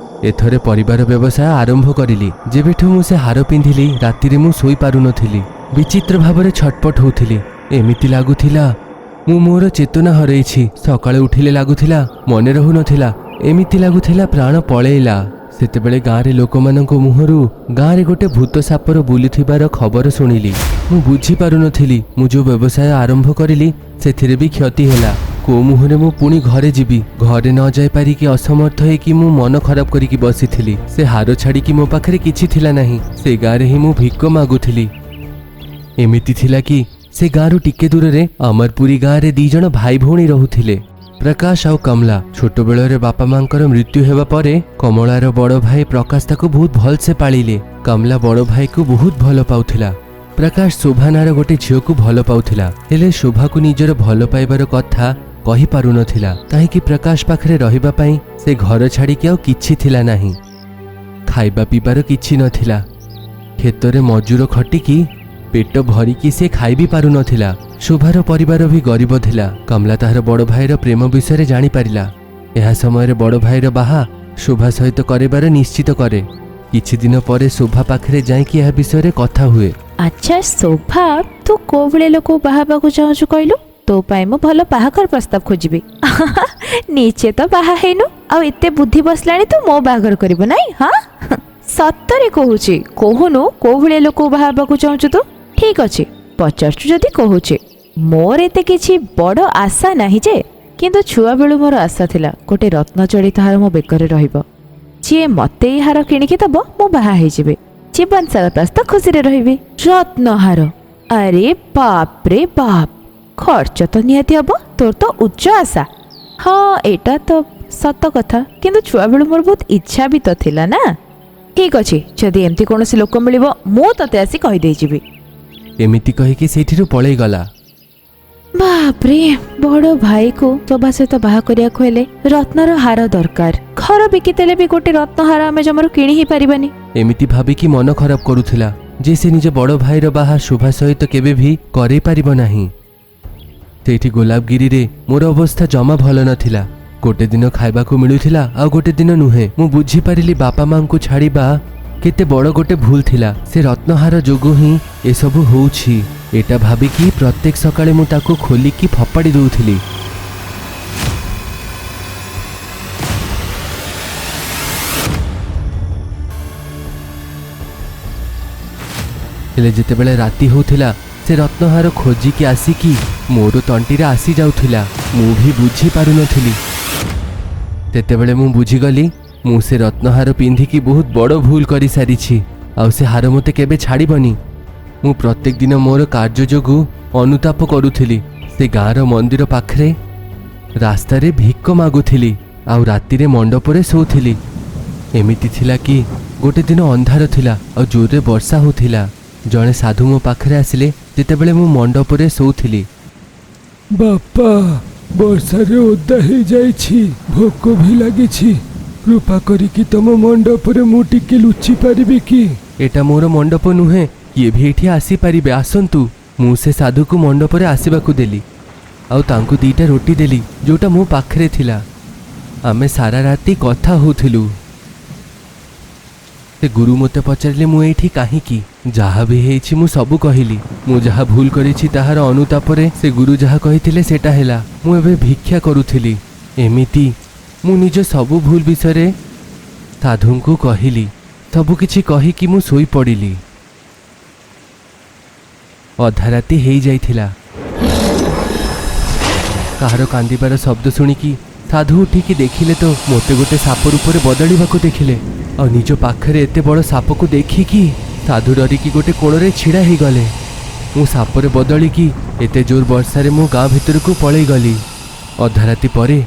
ଏଥର ପରିବାର ବ୍ୟବସାୟ ଆରମ୍ଭ କରିଲି। ଯେବେଠୁ ମୁଁ ସେ ହାର ପିନ୍ଧିଲି, ରାତିରେ ମୁଁ ଶୋଇପାରୁନଥିଲି। ବିଚିତ୍ର ଭାବରେ ଛଟପଟ ହେଉଥିଲି। ଏମିତି ଲାଗୁଥିଲା ମୁଁ ମୋର ଚେତନା ହରେଇଛି। ସକାଳେ ଉଠିଲେ ଲାଗୁଥିଲା ମନେ ରହୁନଥିଲା। ଏମିତି ଲାଗୁଥିଲା ପ୍ରାଣ ପଳେଇଲା। ସେତେବେଳେ ଗାଁରେ ଲୋକମାନଙ୍କ ମୁହଁରୁ ଗାଁରେ ଗୋଟେ ଭୂତ ସାପର ବୁଲୁଥିବାର ଖବର ଶୁଣିଲି। ମୁଁ ବୁଝିପାରୁନଥିଲି ମୁଁ ଯେଉଁ ବ୍ୟବସାୟ ଆରମ୍ଭ କରିଲି ସେଥିରେ ବି କ୍ଷତି ହେଲା। କୋଉ ମୁହଁରେ ମୁଁ ପୁଣି ଘରେ ଯିବି? ଘରେ ନ ଯାଇପାରିକି ଅସମର୍ଥ ହେଇକି ମୁଁ ମନ ଖରାପ କରିକି ବସିଥିଲି। ସେ ହାର ଛାଡ଼ିକି ମୋ ପାଖରେ କିଛି ଥିଲା ନାହିଁ। ସେ ଗାଁରେ ହିଁ ମୁଁ ଭିକ ମାଗୁଥିଲି। ଏମିତି ଥିଲା କି ସେ ଗାଁରୁ ଟିକେ ଦୂରରେ ଅମରପୁରୀ ଗାଁରେ 2 ଜଣ ଭାଇ ଭଉଣୀ ରହୁଥିଲେ, ପ୍ରକାଶ ଆଉ କମଲା। ଛୋଟବେଳରେ ବାପା ମାଙ୍କର ମୃତ୍ୟୁ ହେବା ପରେ କମଳାର ବଡ଼ ଭାଇ ପ୍ରକାଶ ତାକୁ ବହୁତ ଭଲସେ ପାଳିଲେ। କମଲା ବଡ଼ ଭାଇକୁ ବହୁତ ଭଲ ପାଉଥିଲା। ପ୍ରକାଶ ଶୋଭା ନାଁର ଗୋଟେ ଝିଅକୁ ଭଲ ପାଉଥିଲା। ହେଲେ ଶୋଭାକୁ ନିଜର ଭଲ ପାଇବାର କଥା କହିପାରୁନଥିଲା। କାହିଁକି ପ୍ରକାଶ ପାଖରେ ରହିବା ପାଇଁ ସେ ଘର ଛାଡ଼ିକି ଆଉ କିଛି ଥିଲା ନାହିଁ। ଖାଇବା ପିଇବାର କିଛି ନଥିଲା। କ୍ଷେତରେ ମଜୁର ଖଟିକି ପେଟ ଭରିକି ସେ ଖାଇ ବି ପାରୁନଥିଲା। ଶୋଭାର ପରିବାର ବି ଗରିବ ଥିଲା। କମଲା ତାହାର ବଡ଼ ଭାଇର ପ୍ରେମ ବିଷୟରେ ଜାଣିପାରିଲା। ଏହା ସମୟରେ ବଡ଼ ଭାଇର ବାହା ଶୋଭା ସହିତ କରିବାର ନିଶ୍ଚିତ କରେ। କିଛି ଦିନ ପରେ ଶୋଭା ପାଖରେ ଯାଇକି ଏହା ବିଷୟରେ କଥା ହୁଏ। ଆଚ୍ଛା ଶୋଭା, ତୁ କୋଉ ଭଳିଆ ଲୋକ ବାହା ହେବାକୁ ଚାହୁଁଛୁ କହିଲୁ? ତୋ ପାଇଁ ମୁଁ ଭଲ ବାହାଘର ପ୍ରସ୍ତାବ ଖୋଜିବି। ନିଜେ ତ ବାହା ହେଇନୁ, ଆଉ ଏତେ ବୁଦ୍ଧି ବସିଲାଣି ତୁ ମୋ ବାହାଘର କରିବୁ ନାଇଁ? ହଁ ସତରେ କହୁଛି, କହୁନୁ କୋଉ ଭଳିଆ ଲୋକ ବାହା ହେବାକୁ ଚାହୁଁଛୁ ତୁ? ଠିକ ଅଛି, ପଚାରୁଛୁ ଯଦି କହୁଛି। ମୋର ଏତେ କିଛି ବଡ଼ ଆଶା ନାହିଁ ଯେ, କିନ୍ତୁ ଛୁଆବେଳୁ ମୋର ଆଶା ଥିଲା ଗୋଟେ ରତ୍ନ ଜଡ଼ିତ ହାର ମୋ ବେକରେ ରହିବ। ଯିଏ ମତେ ଏଇ ହାର କିଣିକି ଦବ ମୁଁ ବାହା ହେଇଯିବି। ଜୀବନ ସାରା ତା ସହିତ ଖୁସିରେ ରହିବି। ରତ୍ନହାର? ଆରେ ବାପରେ ବାପ, ଖର୍ଚ୍ଚ ତ ନିହାତି ହବ। ତୋର ତ ଉଚ୍ଚ ଆଶା। ହଁ ଏଇଟା ତ ସତ କଥା, କିନ୍ତୁ ଛୁଆବେଳୁ ମୋର ବହୁତ ଇଚ୍ଛା ବି ତ ଥିଲା ନା। ଠିକ ଅଛି, ଯଦି ଏମିତି କୌଣସି ଲୋକ ମିଳିବ ମୁଁ ତତେ ଆସି କହିଦେଇଯିବି। ଏମିତି କହିକି ସେଇଠିରୁ ପଳେଇଗଲା। ବାପରେ, ବଡ଼ ଭାଇକୁ ଶୋଭା ସହିତ ବାହା କରିବାକୁ ହେଲେ ରତ୍ନର ହାର ଦରକାର। ଘର ବିକିଦେଲେ ବି ଗୋଟେ ରତ୍ନ ହାର ଆମେ ଜମାରୁ କିଣି ହିଁ ପାରିବାନି। ଏମିତି ଭାବିକି ମନ ଖରାପ କରୁଥିଲା। ଯେ ସେ ନିଜ ବଡ଼ ଭାଇର ବାହା ଶୋଭା ସହିତ କେବେ ବି କରେଇ ପାରିବ ନାହିଁ। ସେଇଠି ଗୋଲାପଗିରିରେ ମୋର ଅବସ୍ଥା ଜମା ଭଲ ନଥିଲା। ଗୋଟେ ଦିନ ଖାଇବାକୁ ମିଳୁଥିଲା ଆଉ ଗୋଟେ ଦିନ ନୁହେଁ। ମୁଁ ବୁଝିପାରିଲି ବାପା ମାଙ୍କୁ ଛାଡ଼ିବା କେତେ ବଡ଼ ଗୋଟେ ଭୁଲ ଥିଲା। ସେ ରତ୍ନହାର ଯୋଗୁଁ ହିଁ ଏସବୁ ହେଉଛି। ଏଟା ଭାବିକି ପ୍ରତ୍ୟେକ ସକାଳେ ମୁଁ ତାକୁ ଖୋଲିକି ଫୋପାଡ଼ି ଦେଉଥିଲି। ହେଲେ ଯେତେବେଳେ ରାତି ହେଉଥିଲା ସେ ରତ୍ନହାର ଖୋଜିକି ଆସିକି ମୋର ତଣ୍ଟିରେ ଆସି ଯାଉଥିଲା। ମୁଁ ବି ବୁଝିପାରୁନଥିଲି। ସେତେବେଳେ ମୁଁ ବୁଝିଗଲି ମୁଁ ସେ ରତ୍ନହାର ପିନ୍ଧିକି ବହୁତ ବଡ଼ ଭୁଲ କରିସାରିଛି। ଆଉ ସେ ହାର ମୋତେ କେବେ ଛାଡ଼ିବନି। ମୁଁ ପ୍ରତ୍ୟେକ ଦିନ ମୋର କାର୍ଯ୍ୟ ଯୋଗୁଁ ଅନୁତାପ କରୁଥିଲି। ସେ ଗାଁର ମନ୍ଦିର ପାଖରେ ରାସ୍ତାରେ ଭିକ ମାଗୁଥିଲି ଆଉ ରାତିରେ ମଣ୍ଡପରେ ଶୋଉଥିଲି। ଏମିତି ଥିଲା କି ଗୋଟେ ଦିନ ଅନ୍ଧାର ଥିଲା ଆଉ ଜୋରରେ ବର୍ଷା ହେଉଥିଲା। ଜଣେ ସାଧୁ ମୋ ପାଖରେ ଆସିଲେ ଯେତେବେଳେ ମୁଁ ମଣ୍ଡପରେ ଶୋଉଥିଲି। ବାପା, ବର୍ଷାରେ ଓଦା ହେଇଯାଇଛି, ଭୋକ ବି ଲାଗିଛି। କୃପା କରିକି ତମ ମଣ୍ଡପରେ ମୁଁ ଟିକେ ଲୁଚି ପାରିବି କି? ଏଟା ମୋର ମଣ୍ଡପ ନୁହେଁ, କିଏ ବି ଏଠି ଆସିପାରିବେ, ଆସନ୍ତୁ। ମୁଁ ସେ ସାଧୁକୁ ମଣ୍ଡପରେ ଆସିବାକୁ ଦେଲି ଆଉ ତାଙ୍କୁ 2ଟା ରୋଟି ଦେଲି ଯୋଉଟା ମୋ ପାଖରେ ଥିଲା। ଆମେ ସାରା ରାତି କଥା ହେଉଥିଲୁ। ସେ ଗୁରୁ ମୋତେ ପଚାରିଲେ ମୁଁ ଏଇଠି କାହିଁକି? ଯାହା ବି ହେଇଛି ମୁଁ ସବୁ କହିଲି। ମୁଁ ଯାହା ଭୁଲ କରିଛି ତାହାର ଅନୁତାପରେ ସେ ଗୁରୁ ଯାହା କହିଥିଲେ ସେଟା ହେଲା। ମୁଁ ଏବେ ଭିକ୍ଷା କରୁଥିଲି। ଏମିତି ମୁଁ ନିଜ ସବୁ ଭୁଲ ବିଷୟରେ ସାଧୁଙ୍କୁ କହିଲି। ସବୁକିଛି କହିକି ମୁଁ ଶୋଇପଡ଼ିଲି। ଅଧା ରାତି ହେଇଯାଇଥିଲା। କାହାର କାନ୍ଦିବାର ଶବ୍ଦ ଶୁଣିକି ସାଧୁ ଉଠିକି ଦେଖିଲେ ତ ମୋତେ ଗୋଟେ ସାପ ରୂପରେ ବଦଳିବାକୁ ଦେଖିଲେ। ଆଉ ନିଜ ପାଖରେ ଏତେ ବଡ଼ ସାପକୁ ଦେଖିକି ସାଧୁ ଡରିକି ଗୋଟେ କୋଣରେ ଛିଡ଼ା ହେଇଗଲେ। ମୁଁ ସାପରେ ବଦଳିକି ଏତେ ଜୋର ବର୍ଷାରେ ମୁଁ ଗାଁ ଭିତରକୁ ପଳେଇ ଗଲି। ଅଧା ରାତି ପରେ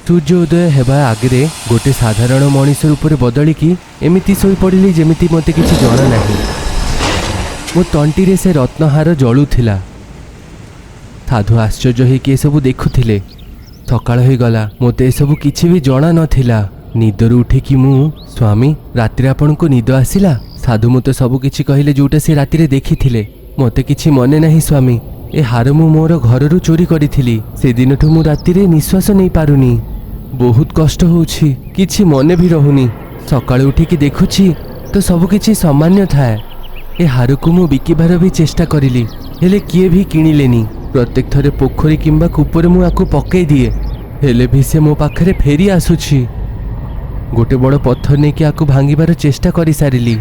ସୂର୍ଯ୍ୟ ଉଦୟ ହେବା ଆଗରେ ଗୋଟେ ସାଧାରଣ ମଣିଷ ରୂପରେ ବଦଳିକି ଏମିତି ଶୋଇପଡ଼ିଲି ଯେମିତି ମୋତେ କିଛି ଜଣା ନାହିଁ। ମୋ ତଣ୍ଟିରେ ସେ ରତ୍ନହାର ଜଳୁଥିଲା। ସାଧୁ ଆଶ୍ଚର୍ଯ୍ୟ ହେଇକି ଏସବୁ ଦେଖୁଥିଲେ। ସକାଳ ହେଇଗଲା, ମୋତେ ଏସବୁ କିଛି ବି ଜଣା ନଥିଲା। ନିଦରୁ ଉଠିକି ମୁଁ, ସ୍ୱାମୀ, ରାତିରେ ଆପଣଙ୍କୁ ନିଦ ଆସିଲା? ସାଧୁ ମୋତେ ସବୁ କିଛି କହିଲେ ଯୋଉଟା ସେ ରାତିରେ ଦେଖିଥିଲେ। ମୋତେ କିଛି ମନେ ନାହିଁ ସ୍ୱାମୀ। ଏ ହାର ମୁଁ ମୋର ଘରରୁ ଚୋରି କରିଥିଲି। ସେଦିନଠୁ ମୁଁ ରାତିରେ ନିଶ୍ୱାସ ନେଇପାରୁନି। ବହୁତ କଷ୍ଟ ହେଉଛି, କିଛି ମନେ ବି ରହୁନି। ସକାଳୁ ଉଠିକି ଦେଖୁଛି ତ ସବୁକିଛି ସାମାନ୍ୟ ଥାଏ। ଏ ହାରକୁ ମୁଁ ବିକିବାର ବି ଚେଷ୍ଟା କରିଲି, ହେଲେ କିଏ ବି କିଣିଲେନି। ପ୍ରତ୍ୟେକ ଥରେ ପୋଖରୀ କିମ୍ବା କୂପରେ ମୁଁ ଆକୁ ପକେଇ ଦିଏ, ହେଲେ ବି ସେ ମୋ ପାଖରେ ଫେରି ଆସୁଛି। ଗୋଟେ ବଡ଼ ପଥର ନେଇକି ଆକୁ ଭାଙ୍ଗିବାର ଚେଷ୍ଟା କରିସାରିଲି,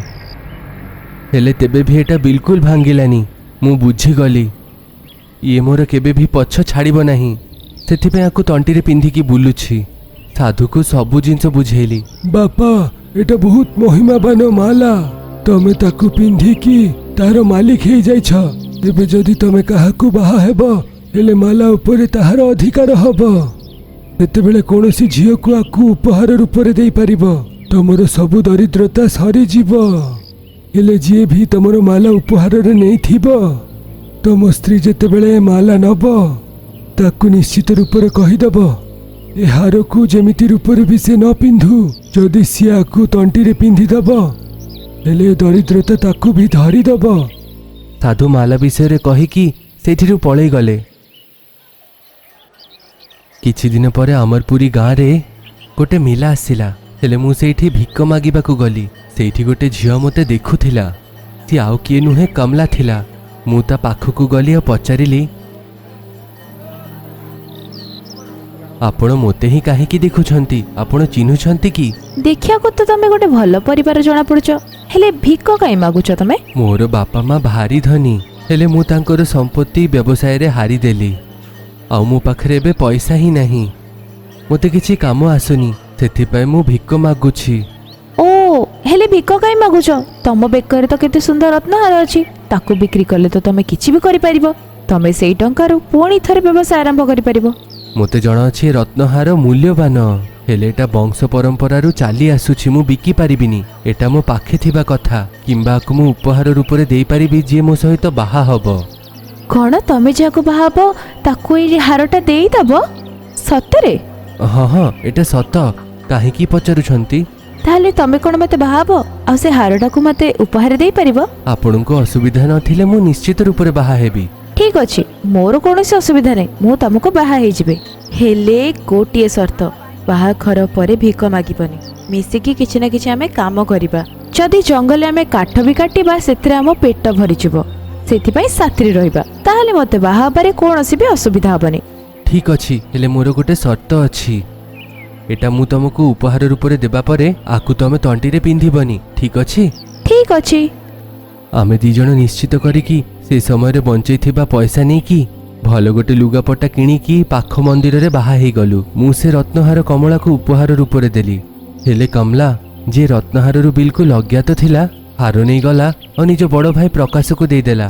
ହେଲେ ତେବେ ବି ଏଟା ବିଲକୁଲ ଭାଙ୍ଗିଲାନି। ମୁଁ ବୁଝିଗଲି ଇଏ ମୋର କେବେ ବି ପଛ ଛାଡ଼ିବ ନାହିଁ। ସେଥିପାଇଁ ଆକୁ ତଣ୍ଟିରେ ପିନ୍ଧିକି ବୁଲୁଛି। ସାଧୁକୁ ସବୁ ଜିନିଷ ବୁଝେଇଲି। ବାପା, ଏଟା ବହୁତ ମହିମାବାନ ମାଲା। ତମେ ତାକୁ ପିନ୍ଧିକି ତାର ମାଲିକ ହେଇଯାଇଛ। ଏବେ ଯଦି ତମେ କାହାକୁ ବାହା ହେବ, ହେଲେ ମାଲା ଉପରେ ତାହାର ଅଧିକାର ହବ। ସେତେବେଳେ କୌଣସି ଝିଅକୁ ଆକୁ ଉପହାର ରୂପରେ ଦେଇପାରିବ। ତମର ସବୁ ଦରିଦ୍ରତା ସରିଯିବ। ହେଲେ ଯିଏ ବି ତମର ମାଲା ଉପହାରରେ ନେଇଥିବ, ତମ ସ୍ତ୍ରୀ ଯେତେବେଳେ ଏ ମାଲା ନବ, ତାକୁ ନିଶ୍ଚିତ ରୂପରେ କହିଦବ ଏ ହାରକୁ ଯେମିତି ରୂପରେ ବି ସେ ନ ପିନ୍ଧୁ। ଯଦି ସିଏ ଆକୁ ତଣ୍ଟିରେ ପିନ୍ଧିଦବ, ହେଲେ ଦରିଦ୍ରତା ତାକୁ ବି ଧରିଦବ। ସାଧୁ ମାଲା ବିଷୟରେ କହିକି ସେଇଠିରୁ ପଳେଇ ଗଲେ। କିଛି ଦିନ ପରେ ଅମରପୁରୀ ଗାଁରେ ଗୋଟେ ମେଲା ଆସିଲା। ହେଲେ ମୁଁ ସେଇଠି ଭିକ ମାଗିବାକୁ ଗଲି। ସେଇଠି ଗୋଟେ ଝିଅ ମୋତେ ଦେଖୁଥିଲା। ସିଏ ଆଉ କିଏ ନୁହେଁ, କମଲା ଥିଲା। ମୁଁ ତା ପାଖକୁ ଗଲି ଆଉ ପଚାରିଲି, ଆପଣ ମୋତେ ହିଁ କାହିଁକି ଦେଖୁଛନ୍ତି? ଆପଣ ଚିହ୍ନୁଛନ୍ତି କି? ଦେଖିବାକୁ ତ ତମେ ଗୋଟେ ଭଲ ପରିବାର ଜଣା ପଡୁଛ, ହେଲେ ଭିକ କାଇଁ ମାଗୁଛ ତମେ? ମୋର ବାପା ମା ଭାରି ଧନୀ, ହେଲେ ମୁଁ ତାଙ୍କର ସମ୍ପତ୍ତି ବ୍ୟବସାୟରେ ହାରିଦେଲି। ଆଉ ମୋ ପାଖରେ ଏବେ ପଇସା ହିଁ ନାହିଁ। ମୋତେ କିଛି କାମ ଆସୁନି, ସେଥିପାଇଁ ମୁଁ ଭିକ ମାଗୁଛି। ଓ, ହେଲେ ଭିକ କାଇଁ ମାଗୁଛ? ତମ ବେକରେ ତ କେତେ ସୁନ୍ଦର ରତ୍ନହାର ଅଛି। ତାକୁ ବିକ୍ରି କଲେ ତ ତମେ କିଛି ବି କରିପାରିବ। ତମେ ସେଇ ଟଙ୍କାରୁ ପୁଣି ଥରେ ବ୍ୟବସାୟ ଆରମ୍ଭ କରିପାରିବ। ମୋତେ ଜଣାଅଛି ରତ୍ନହାର ମୂଲ୍ୟବାନ, ହେଲେ ଏଟା ବଂଶ ପରମ୍ପରାରୁ ଚାଲି ଆସୁଛି। ମୁଁ ବିକି ପାରିବିନି। ଏଟା ମୋ ପାଖେ ଥିବା କଥା, କିମ୍ବା ଆକୁ ମୁଁ ଉପହାର ରୂପରେ ଦେଇପାରିବି ଯିଏ ମୋ ସହିତ ବାହା ହବ। କଣ ତମେ ଯାହାକୁ ବାହା ହବ ତାକୁ ଏଇ ହାରଟା ଦେଇଦବ? ସତରେ? ହଁ ହଁ, ଏଟା ସତ। କାହିଁକି ପଚାରୁଛନ୍ତି? ତାହେଲେ ତମେ କଣ ମତେ ବାହା ହବ? ଆଉ ସେ ହାରଟାକୁ ମତେ ଉପହାର ଦେଇପାରିବ? ଆପଣଙ୍କୁ ଅସୁବିଧା ନଥିଲେ ମୁଁ ନିଶ୍ଚିତ ରୂପରେ ବାହା ହେବି। ଠିକ ଅଛି, ମୋର କୌଣସି ଅସୁବିଧା ନାହିଁ, ମୁଁ ତମକୁ ବାହା ହେଇଯିବି। ହେଲେ ଗୋଟିଏ ସର୍ତ୍ତ, ବାହାଘର ପରେ ଭିକ ମାଗିବନି। ମିଶିକି କିଛି ନା କିଛି ଆମେ କାମ କରିବା। ଯଦି ଜଙ୍ଗଲରେ ଆମେ କାଠ ବି କାଟିବା ସେଥିରେ ଆମ ପେଟ ଭରିଯିବ। ସେଥିପାଇଁ ସାଥିରେ ରହିବା, ତାହେଲେ ମତେ ବାହା ହେବାରେ କୌଣସି ବି ଅସୁବିଧା ହବନି। ଠିକ ଅଛି, ହେଲେ ମୋର ଗୋଟେ ସର୍ତ୍ତ ଅଛି। ଏଟା ମୁଁ ତମକୁ ଉପହାର ରୂପରେ ଦେବା ପରେ ଆକୁ ତମେ ତଣ୍ଟିରେ ପିନ୍ଧିବନି, ଠିକ ଅଛି? ଠିକ ଅଛି। ଆମେ ଦି ଜଣ ନିଶ୍ଚିତ କରିକି ସେ ସମୟରେ ବଞ୍ଚେଇଥିବା ପଇସା ନେଇକି ଭଲ ଗୋଟେ ଲୁଗାପଟା କିଣିକି ପାଖ ମନ୍ଦିରରେ ବାହା ହେଇଗଲୁ। ମୁଁ ସେ ରତ୍ନହାର କମଳାକୁ ଉପହାର ରୂପରେ ଦେଲି। ହେଲେ କମଲା, ଯିଏ ରତ୍ନହାରରୁ ବିଲକୁଲ ଅଜ୍ଞାତ ଥିଲା, ହାର ନେଇଗଲା ଆଉ ନିଜ ବଡ଼ ଭାଇ ପ୍ରକାଶକୁ ଦେଇଦେଲା।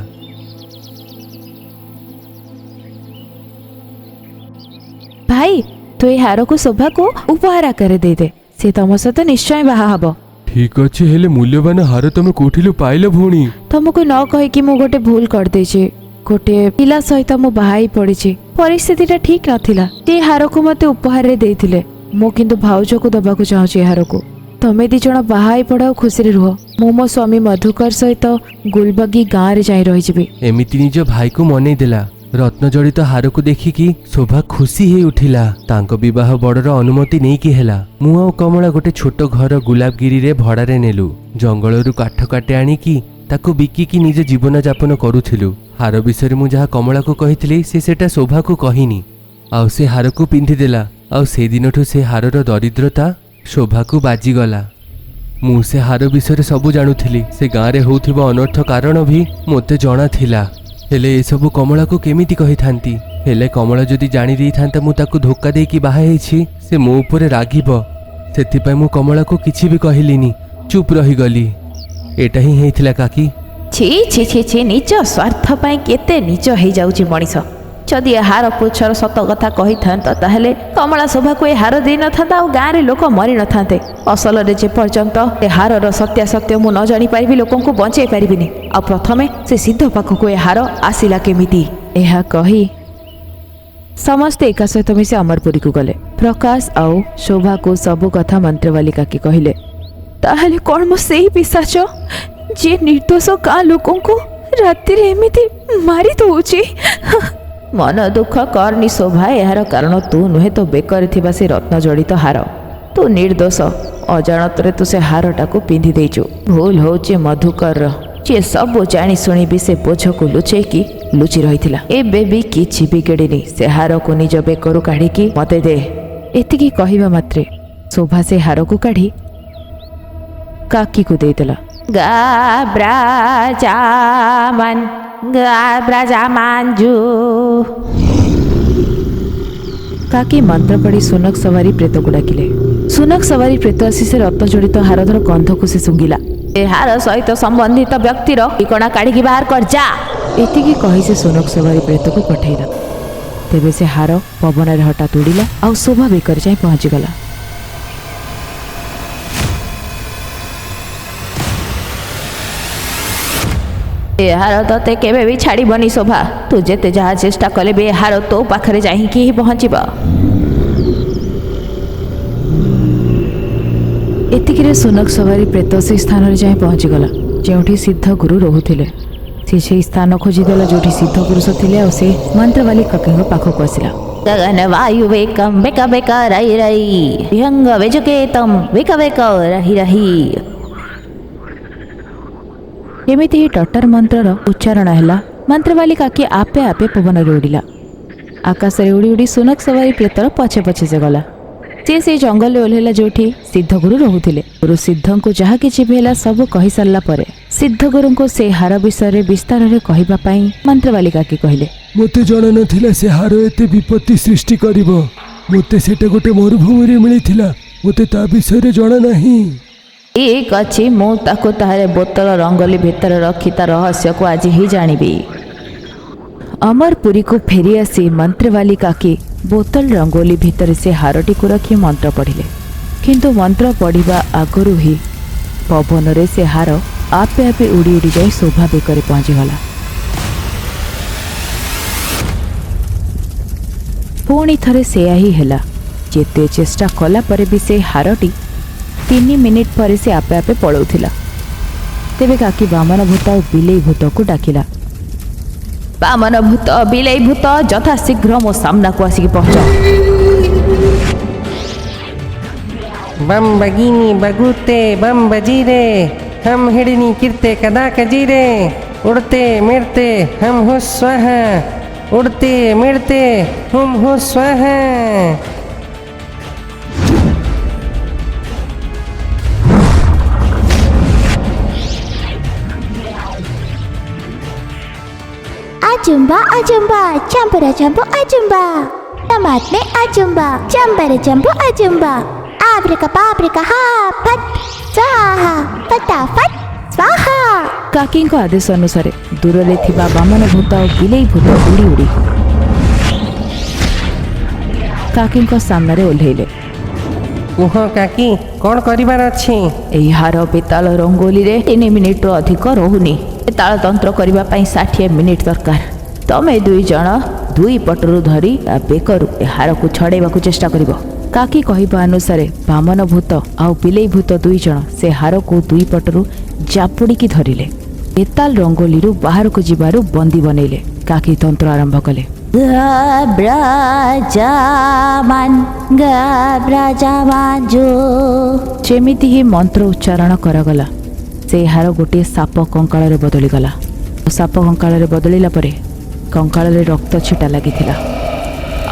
ଭାଇ, ତୁ ଏ ହାରକୁ ଶୋଭାକୁ ଉପହାର ଆକାରରେ ଦେଇଦେ, ସେ ତମ ସହିତ ନିଶ୍ଚୟ ବାହା ହବ। ଠିକ ଅଛି, ହେଲେ ମୂଲ୍ୟବାନ ହାର ତମେ କୋଉଠିଲୁ ପାଇଲ ଭଉଣୀ? ତମକୁ ନ କହିକି ମୁଁ ଗୋଟେ ଭୁଲ କରିଦେଇଛି। ଗୋଟେ ପିଲା ସହିତ ମୁଁ ବାହା ହେଇ ପଡିଛି। ପରିସ୍ଥିତିଟା ଠିକ ନଥିଲା। ସେ ହାରକୁ ମତେ ଉପହାରରେ ଦେଇଥିଲେ, ମୁଁ କିନ୍ତୁ ଭାଉଜକୁ ଦବାକୁ ଚାହୁଁଛି ଏ ହାରକୁ। ତମେ ଦି ଜଣ ବାହା ହେଇ ପଡ ଆଉ ଖୁସିରେ ରୁହ। ମୁଁ ମୋ ସ୍ୱାମୀ ମଧୁକର ସହିତ ଗୁଲବଗି ଗାଁରେ ଯାଇ ରହିଯିବି। ଏମିତି ନିଜ ଭାଇକୁ ମନେଇ ଦେଲା। ରତ୍ନ ଜଡ଼ିତ ହାରକୁ ଦେଖିକି ଶୋଭା ଖୁସି ହେଇ ଉଠିଲା। ତାଙ୍କ ବିବାହ ବଡ଼ର ଅନୁମତି ନେଇକି ହେଲା। ମୁଁ ଆଉ କମଳା ଗୋଟେ ଛୋଟ ଘର ଗୁଲାବଗିରିରେ ଭଡ଼ାରେ ନେଲୁ। ଜଙ୍ଗଲରୁ କାଠ କାଟି ଆଣିକି ତାକୁ ବିକିକି ନିଜ ଜୀବନ ଯାପନ କରୁଥିଲୁ। ହାର ବିଷୟରେ ମୁଁ ଯାହା କମଳାକୁ କହିଥିଲି ସେ ସେଟା ଶୋଭାକୁ କହିନି, ଆଉ ସେ ହାରକୁ ପିନ୍ଧିଦେଲା। ଆଉ ସେଦିନଠୁ ସେ ହାରର ଦରିଦ୍ରତା ଶୋଭାକୁ ବାଜିଗଲା। ମୁଁ ସେ ହାର ବିଷୟରେ ସବୁ ଜାଣୁଥିଲି। ସେ ଗାଁରେ ହେଉଥିବା ଅନର୍ଥ କାରଣ ବି ମୋତେ ଜଣା ଥିଲା। ହେଲେ ଏସବୁ କମଳାକୁ କେମିତି କହିଥାନ୍ତି? ହେଲେ କମଳା ଯଦି ଜାଣି ଦେଇଥାନ୍ତା ମୁଁ ତାକୁ ଧୋକା ଦେଇକି ବାହା ହେଇଛି, ସେ ମୋ ଉପରେ ରାଗିବ। ସେଥିପାଇଁ ମୁଁ କମଳାକୁ କିଛି ବି କହିଲିନି, ଚୁପ୍ ରହିଗଲି। ଏଟା ହିଁ ହେଇଥିଲା କାକି। ଛି ଛି ଛି ଛି, ନିଜ ସ୍ୱାର୍ଥ ପାଇଁ କେତେ ନିଜ ହେଇଯାଉଛି ମଣିଷ। ଯଦି ଏ ହାର ପୁଛର ସତ କଥା କହିଥାନ୍ତ ତାହେଲେ କମଳା ଶୋଭାକୁ ଏ ହାର ଦେଇନଥାନ୍ତା ଆଉ ଗାଁରେ ଲୋକ ମରିନଥାନ୍ତେ। ଅସଲରେ ଯେପର୍ଯ୍ୟନ୍ତ ଏ ହାରର ସତ୍ୟାସତ୍ୟ ମୁଁ ନ ଜାଣିପାରିବି ଲୋକଙ୍କୁ ବଞ୍ଚେଇ ପାରିବିନି। ଆଉ ପ୍ରଥମେ ସେ ସିଦ୍ଧ ପାଖକୁ ଏ ହାର ଆସିଲା କେମିତି? ଏହା କହି ସମସ୍ତେ ଏକା ସହିତ ମିଶି ଅମରପୁରୀକୁ ଗଲେ। ପ୍ରକାଶ ଆଉ ଶୋଭାକୁ ସବୁ କଥା ମନ୍ତ୍ରବାଲି କାକି କହିଲେ। ତାହେଲେ କ'ଣ ମୁଁ ସେଇ ପିଶାଚ ଯିଏ ନିର୍ଦ୍ଦୋଷ ଗାଁ ଲୋକଙ୍କୁ ରାତିରେ ଏମିତି ମାରି ଦଉଛି? ମନ ଦୁଃଖ କରନି ଶୋଭା, ଏହାର କାରଣ ତୁ ନୁହେଁ, ତୋ ବେକରେ ଥିବା ସେ ରତ୍ନ ଜଡ଼ିତ ହାର। ତୁ ନିର୍ଦ୍ଦୋଷ, ଅଜାଣତରେ ତୁ ସେ ହାରଟାକୁ ପିନ୍ଧି ଦେଇଛୁ। ଭୁଲ ହେଉଛି ମଧୁକରର, ଯିଏ ସବୁ ଜାଣି ଶୁଣି ବି ସେ ବୋଝକୁ ଲୁଚେଇକି ଲୁଚି ରହିଥିଲା। ଏବେ ବି କିଛି ବିଗିଡ଼ିନି, ସେ ହାରକୁ ନିଜ ବେକରୁ କାଢ଼ିକି ମତେ ଦେ। ଏତିକି କହିବା ମାତ୍ରେ ଶୋଭା ସେ ହାରକୁ କାଢ଼ି କାକିକୁ ଦେଇଦେଲା। ଗାବ୍ରାଜାମାନ୍ କାକି ମନ୍ତ୍ର ପଢ଼ି ସୁନକ ସୱାରୀ ପ୍ରେତକୁ ଡାକିଲେ। ସୁନକ ସୱାରୀ ପ୍ରେତ ଆସି ସେ ରତ୍ନ ଜଡ଼ିତ ହାରଧର ଗନ୍ଧକୁ ସେ ଶୁଙ୍ଘିଲା। ଏ ହାର ସହିତ ସମ୍ବନ୍ଧିତ ବ୍ୟକ୍ତିର ଠିକଣା କାଢ଼ିକି ବାହାର କର ଯା। ଏତିକି କହି ସେ ସୁନକ ସୱାରୀ ପ୍ରେତକୁ ପଠେଇଲା। ତେବେ ସେ ହାର ପବନରେ ହଠାତ୍ ଉଡ଼ିଲା ଆଉ ଶୋଭା ବେକରେ ଯାଇ ପହଞ୍ଚିଗଲା। ଏ ହାର ତତେ କେବେ ବି ଛାଡ଼ିବନି ଶୋଭା। ତୁ ଯେତେ ଯାହା ଚେଷ୍ଟା କଲେ ବି ଏ ହାର ତୋ ପାଖରେ ଯାଇକି ହିଁ ପହଞ୍ଚିବ। ଏତିକିରେ ସୁନକ ସୱାରୀ ପ୍ରେତ ସେହି ସ୍ଥାନରେ ଯାଇ ପହଞ୍ଚିଗଲା ଯେଉଁଠି ସିଦ୍ଧ ଗୁରୁ ରହୁଥିଲେ। ସେ ସେହି ସ୍ଥାନ ଖୋଜିଦେଲା ଯେଉଁଠି ସିଦ୍ଧ ପୁରୁଷ ଥିଲେ ଆଉ ସେ ମନ୍ତ୍ରବାଲି କାକିଙ୍କ ପାଖକୁ ଆସିଲା। ଗଗନ ବାୟୁ ବେକମ୍ ବେକ ବେକ ରହି ରହି ବିହଙ୍ଗ ବେଜୁକେତମ୍ ବେକ ବେକ ରହି ରହି। ଏମିତି ହିଁ ଟଟର ମନ୍ତ୍ରର ଉଚ୍ଚାରଣ ହେଲା। ମନ୍ତ୍ରବାଲି କାକି ଆପେ ଆପେ ପବନରେ ଉଡ଼ିଲା। ଆକାଶରେ ଉଡ଼ି ଉଡ଼ି ସୁନକ ସୱାରୀ ପ୍ରେତର ପଛେ ପଛେ ସେ ଗଲା। ସେ ସେଇ ଜଙ୍ଗଲରେ ଓହ୍ଲାଇଲା ଯେଉଁଠି ସିଦ୍ଧଗୁରୁ ରହୁଥିଲେ। ଗୁରୁ ସିଦ୍ଧଙ୍କୁ ଯାହା କିଛି ବି ହେଲା ସବୁ କହିସାରିଲା ପରେ ସିଦ୍ଧଗୁରୁଙ୍କୁ ସେ ହାର ବିଷୟରେ ବିସ୍ତାରରେ କହିବା ପାଇଁ ମନ୍ତ୍ରବାଲି କାକି କହିଲେ। ମୋତେ ଜଣା ନଥିଲା ସେ ହାର ଏତେ ବିପତ୍ତି ସୃଷ୍ଟି କରିବ। ମୋତେ ସେଟା ଗୋଟେ ମରୁଭୂମିରେ ମିଳିଥିଲା, ମୋତେ ତା ବିଷୟରେ ଜଣା ନାହିଁ। ଠିକ୍ ଅଛି, ମୁଁ ତାକୁ ତାହେଲେ ବୋତଲ ରଙ୍ଗୋଲି ଭିତରେ ରଖି ତା ରହସ୍ୟକୁ ଆଜି ହିଁ ଜାଣିବି। ଅମରପୁରୀକୁ ଫେରି ଆସି ମନ୍ତ୍ରବାଲି କାକି ବୋତଲ ରଙ୍ଗୋଲି ଭିତରେ ସେ ହାରଟିକୁ ରଖି ମନ୍ତ୍ର ପଢ଼ିଲେ। କିନ୍ତୁ ମନ୍ତ୍ର ପଢ଼ିବା ଆଗରୁ ହିଁ ପବନରେ ସେ ହାର ଆପେ ଆପେ ଉଡ଼ି ଉଡ଼ି ଯାଇ ଶୋଭା ବେକରେ ପହଞ୍ଚିଗଲା। ପୁଣି ଥରେ ସେୟା ହିଁ ହେଲା। ଯେତେ ଚେଷ୍ଟା କଲା ପରେ ବି ସେ ହାରଟି 3 ମିନିଟ୍ ପରେ ସେ ଆପେ ଆପେ ପଳାଉଥିଲା। ତେବେ କାକି ବାମନ ଭୂତ ଆଉ ବିଲେଇ ଭୂତକୁ ଡାକିଲା। ବାମନ ଭୂତ, ବିଲେଇ ଭୂତ, ଯଥାଶୀଘ୍ର ମୋ ସାମ୍ନାକୁ ଆସିକି ପହଞ୍ଚ। बम बगीनी बगूते बम बजीरे हम हिड़नी किरते कदा कजीरे उड़ते मिड़ते हम हो स्वाहा उड़ते मिड़ते हम हो स्वाहा। Ajumba, ajumba, campura jambu ajumba. Tomat में ajumba, चंबर जम्बो ajumba. Abrika paprika ha, फट स्वाहा, फटाफट स्वाहा। କାକିଙ୍କ ଆଦେଶ ଅନୁସାରେ ଦୂରରେ ଥିବା ବାମନ ଭୂତ ଆଉ ବିଲେଇ ଭୂତ ଉଡ଼ି ଉଡ଼ି କାକିଙ୍କ ସାମ୍ନାରେ ଓହ୍ଲେଇଲେ। କୁହ କାକି କ'ଣ କରିବାର ଅଛି? ଏହି ହାର ବେତାଳ ରଙ୍ଗୋଲିରେ 3 ମିନିଟ୍ରୁ ଅଧିକ ରହୁନି। ବେତାଳ ତନ୍ତ୍ର କରିବା ପାଇଁ 60 ମିନିଟ୍ ଦରକାର। ତମେ 2 ଜଣ 2 ପଟରୁ ଧରି ତା ବେକରୁ ଏ ହାରକୁ ଛଡ଼େଇବାକୁ ଚେଷ୍ଟା କରିବ। କାକି କହିବା ଅନୁସାରେ ବାମନ ଭୂତ ଆଉ ବିଲେଇ ଭୂତ 2 ଜଣ ସେ ହାରକୁ 2 ପଟରୁ ଜାପୁଡ଼ିକି ଧରିଲେ। ବେତାଲ ରଙ୍ଗୋଲିରୁ ବାହାରକୁ ଯିବାରୁ ବନ୍ଦୀ ବନେଇଲେ। କାକି ତନ୍ତ୍ର ଆରମ୍ଭ କଲେ। ଯେମିତି ହିଁ ମନ୍ତ୍ର ଉଚ୍ଚାରଣ କରାଗଲା ସେ ହାର ଗୋଟିଏ ସାପ କଙ୍କାଳରେ ବଦଳିଗଲା। ସାପ କଙ୍କାଳରେ ବଦଳିଲା ପରେ କଙ୍କାଳରେ ରକ୍ତ ଛିଟା ଲାଗିଥିଲା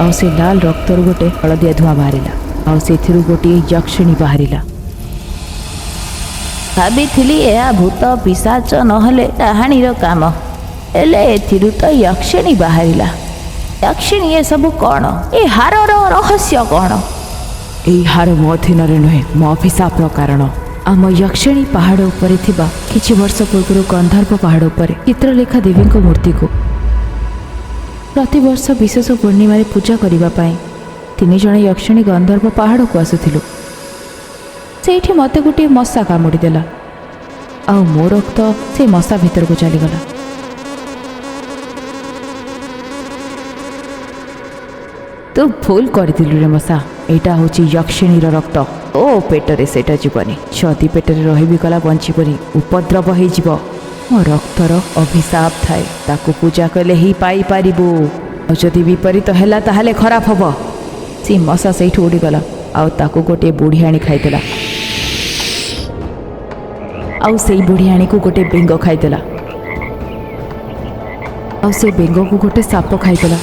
ଆଉ ସେ ଲାଲ ରକ୍ତରୁ ଗୋଟେ ହଳଦିଆ ଧୂଆଁ ବାହାରିଲା ଆଉ ସେଥିରୁ ଗୋଟିଏ ଯକ୍ଷିଣୀ ବାହାରିଲା। ଭାବିଥିଲି ଏହା ଭୂତ ପିଶାଚ ନହେଲେ ଡାହାଣୀର କାମ, ହେଲେ ଏଥିରୁ ତ ଯକ୍ଷିଣୀ ବାହାରିଲା। ଯକ୍ଷିଣୀ ଏସବୁ କ'ଣ? ଏ ହାରର ରହସ୍ୟ କ'ଣ? ଏହି ହାର ମୋ ଅଧୀନରେ ନୁହେଁ, ମୋ ଅଭିଶାପର କାରଣ। ଆମ ଯକ୍ଷିଣୀ ପାହାଡ଼ ଉପରେ ଥିବା କିଛି ବର୍ଷ ପୂର୍ବରୁ ଗନ୍ଧର୍ବ ପାହାଡ଼ ଉପରେ ଚିତ୍ରଲେଖା ଦେବୀଙ୍କ ମୂର୍ତ୍ତିକୁ ପ୍ରତିବର୍ଷ ବିଶେଷ ପୂର୍ଣ୍ଣିମାରେ ପୂଜା କରିବା ପାଇଁ 3 ଜଣ ଯକ୍ଷିଣୀ ଗନ୍ଧର୍ବ ପାହାଡ଼କୁ ଆସୁଥିଲୁ। ସେଇଠି ମୋତେ ଗୋଟିଏ ମଶା କାମୁଡ଼ିଦେଲା ଆଉ ମୋ ରକ୍ତ ସେ ମଶା ଭିତରକୁ ଚାଲିଗଲା। ତୁ ଭୁଲ କରିଥିଲୁ ରେ ମଶା, ଏଇଟା ହେଉଛି ଯକ୍ଷିଣୀର ରକ୍ତ। ଓ ପେଟରେ ସେଇଟା ଯିବନି, ଯଦି ପେଟରେ ରହିବି ଗଲା ବଞ୍ଚିବନି, ଉପଦ୍ରବ ହେଇଯିବ। ମୋ ରକ୍ତର ଅଭିଶାପ ଥାଏ, ତାକୁ ପୂଜା କଲେ ହିଁ ପାଇପାରିବୁ, ଆଉ ଯଦି ବିପରୀତ ହେଲା ତାହେଲେ ଖରାପ ହବ। ସେ ମଶା ସେଇଠୁ ଉଡ଼ିଗଲା ଆଉ ତାକୁ ଗୋଟିଏ ବୁଢ଼ିଆଣୀ ଖାଇଦେଲା ଆଉ ସେଇ ବୁଢ଼ିଆଣୀକୁ ଗୋଟେ ବେଙ୍ଗ ଖାଇଦେଲା ଆଉ ସେ ବେଙ୍ଗକୁ ଗୋଟେ ସାପ ଖାଇଦେଲା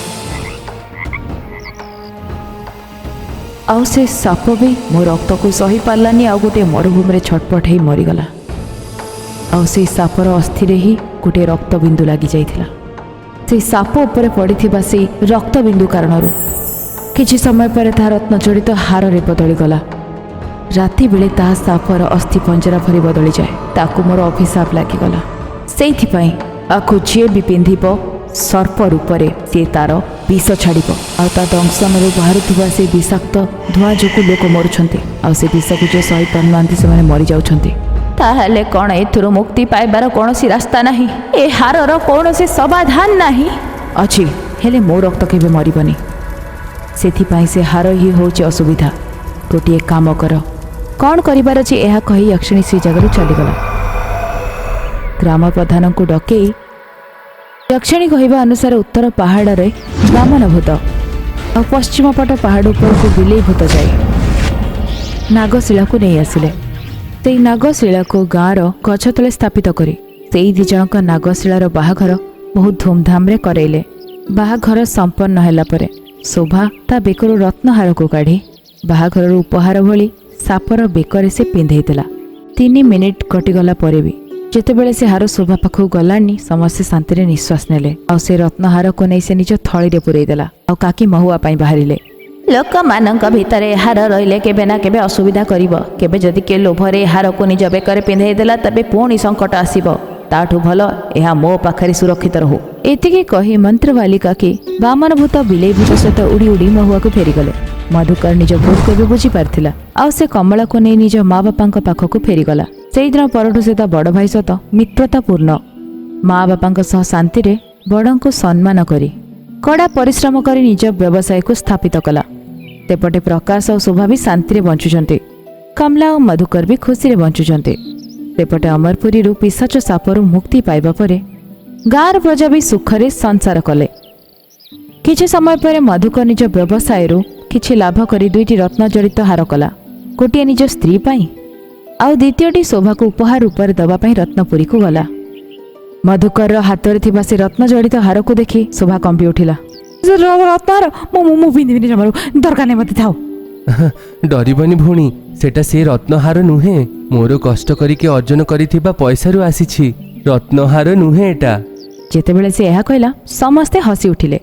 ଆଉ ସେ ସାପ ବି ମୋ ରକ୍ତକୁ ସହି ପାରିଲାନି ଆଉ ଗୋଟିଏ ମରୁଭୂମିରେ ଛଟପଟ ହେଇ ମରିଗଲା। ଆଉ ସେଇ ସାପର ଅସ୍ଥିରେ ହିଁ ଗୋଟିଏ ରକ୍ତବିନ୍ଦୁ ଲାଗିଯାଇଥିଲା। ସେଇ ସାପ ଉପରେ ପଡ଼ିଥିବା ସେଇ ରକ୍ତବିନ୍ଦୁ କାରଣରୁ କିଛି ସମୟ ପରେ ତାହା ରତ୍ନ ଜଡ଼ିତ ହାରରେ ବଦଳିଗଲା। ରାତି ବେଳେ ତାହା ସାପର ଅସ୍ଥି ପଞ୍ଜରା ଭରି ବଦଳିଯାଏ। ତାକୁ ମୋର ଅଭିଶାପ ଲାଗିଗଲା। ସେଇଥିପାଇଁ ଆକୁ ଯିଏ ବି ପିନ୍ଧିବ ସର୍ପ ରୂପରେ ସେ ତାର ବିଷ ଛାଡ଼ିବ ଆଉ ତା ଦଂଶନରୁ ବାହାରୁଥିବା ସେ ବିଷାକ୍ତ ଧୂଆଁ ଯୋଗୁଁ ଲୋକ ମରୁଛନ୍ତି ଆଉ ସେ ବିଷକୁ ଯିଏ ସହି ପାରୁନାହାନ୍ତି ସେମାନେ ମରିଯାଉଛନ୍ତି। ତାହେଲେ କ'ଣ ଏଥିରୁ ମୁକ୍ତି ପାଇବାର କୌଣସି ରାସ୍ତା ନାହିଁ? ଏ ହାରର କୌଣସି ସମାଧାନ ନାହିଁ? ଅଛି, ହେଲେ ମୋ ରକ୍ତ କେବେ ମରିବନି। ସେଥିପାଇଁ ସେ ହାର ହିଁ ହେଉଛି ଅସୁବିଧା। ଗୋଟିଏ କାମ କର। କ'ଣ କରିବାର ଅଛି ଏହା କହି ଯକ୍ଷିଣୀ ସେ ଜାଗାରୁ ଚାଲିଗଲା। ଗ୍ରାମ ପ୍ରଧାନଙ୍କୁ ଡକେଇ ଯକ୍ଷିଣୀ କହିବା ଅନୁସାରେ ଉତ୍ତର ପାହାଡ଼ରେ ବାମନ ଭୂତ ଆଉ ପଶ୍ଚିମ ପଟ ପାହାଡ଼ ଉପରକୁ ବିଲେଇ ଭୂତ ଯାଇ ନାଗଶିଳାକୁ ନେଇ ଆସିଲେ। ସେଇ ନାଗଶିଳାକୁ ଗାଁର ଗଛ ତଳେ ସ୍ଥାପିତ କରି ସେଇ 2 ଜଣଙ୍କ ନାଗଶିଳାର ବାହାଘର ବହୁତ ଧୁମଧାମରେ କରେଇଲେ। ବାହାଘର ସମ୍ପନ୍ନ ହେଲା ପରେ ଶୋଭା ତା ବେକରୁ ରତ୍ନହାରକୁ କାଢ଼ି ବାହାଘରର ଉପହାର ଭଳି ସାପର ବେକରେ ସେ ପିନ୍ଧେଇଥିଲା। 3 ମିନିଟ୍ କଟିଗଲା ପରେ ବି ଯେତେବେଳେ ସେ ହାର ଶୋଭା ପାଖକୁ ଗଲାନି ସମସ୍ତେ ଶାନ୍ତିରେ ନିଶ୍ୱାସ ନେଲେ ଆଉ ସେ ରତ୍ନହାରକୁ ନେଇ ସେ ନିଜ ଥଳିରେ ପୂରେଇ ଦେଲା ଆଉ କାକି ମହୁଆ ପାଇଁ ବାହାରିଲେ। ଲୋକମାନଙ୍କ ଭିତରେ ହାର ରହିଲେ କେବେ ନା କେବେ ଅସୁବିଧା କରିବ। କେବେ ଯଦି କିଏ ଲୋଭରେ ହାରକୁ ନିଜ ବେକରେ ପିନ୍ଧେଇ ଦେଲା ତେବେ ପୁଣି ସଙ୍କଟ ଆସିବ। ତାଠୁ ଭଲ ଏହା ମୋ ପାଖରେ ସୁରକ୍ଷିତ ରହୁ। ଏତିକି କହି ମନ୍ତ୍ରବାଲି କାକି ବାମନ ଭୂତ ବିଲେଇ ଭୂତ ସହିତ ଉଡ଼ି ଉଡ଼ି ମହୁଆକୁ ଫେରିଗଲେ। ମଧୁକର ନିଜ ଭୁଲକୁ ଏବେ ବୁଝିପାରିଥିଲା ଆଉ ସେ କମଳାକୁ ନେଇ ନିଜ ମା ବାପାଙ୍କ ପାଖକୁ ଫେରିଗଲା। ସେଇଦିନ ପରଠୁ ସେ ତା ବଡ଼ ଭାଇ ସହିତ ମିତ୍ରତାପୂର୍ଣ୍ଣ ମା ବାପାଙ୍କ ସହ ଶାନ୍ତିରେ ବଡ଼ଙ୍କୁ ସମ୍ମାନ କରି କଡ଼ା ପରିଶ୍ରମ କରି ନିଜ ବ୍ୟବସାୟକୁ ସ୍ଥାପିତ କଲା। ସେପଟେ ପ୍ରକାଶ ଆଉ ଶୋଭା ବି ଶାନ୍ତିରେ ବଞ୍ଚୁଛନ୍ତି। କମଲା ଓ ମଧୁକର ବି ଖୁସିରେ ବଞ୍ଚୁଛନ୍ତି। ସେପଟେ ଅମରପୁରୀରୁ ପିଶାଚ ସାପରୁ ମୁକ୍ତି ପାଇବା ପରେ ଗାଁର ପ୍ରଜା ବି ସୁଖରେ ସଂସାର କଲେ। କିଛି ସମୟ ପରେ ମଧୁକ ନିଜ ବ୍ୟବସାୟରୁ କିଛି ଲାଭ କରି 2ଟି ରତ୍ନ ଜଡ଼ିତ ହାର କଲା। ଗୋଟିଏ ନିଜ ସ୍ତ୍ରୀ ପାଇଁ ଆଉ ଦ୍ୱିତୀୟଟି ଶୋଭାକୁ ଉପହାର ରୂପରେ ଦେବା ପାଇଁ ରତ୍ନପୁରୀକୁ ଗଲା। ମଧୁକରର ହାତରେ ଥିବା ସେ ରତ୍ନ ଜଡ଼ିତ ହାରକୁ ଦେଖି ଶୋଭା କମ୍ପି ଉଠିଲା। ରତ୍ନହାର ମୁଁ ପିନ୍ଧିବିନି ଜମାରୁ, ଦରକାର ନାହିଁ ମୋତେ ଥାଉ। ଡରିବନି ଭଉଣୀ, ସେଟା ସେ ରତ୍ନହାର ନୁହେଁ, ମୋର କଷ୍ଟ କରିକି ଅର୍ଜନ କରିଥିବା ପଇସାରୁ ଆସିଛି। ରତ୍ନହାର ନୁହେଁ ଏଟା। ଯେତେବେଳେ ସେ ଏହା କହିଲା ସମସ୍ତେ ହସି ଉଠିଲେ।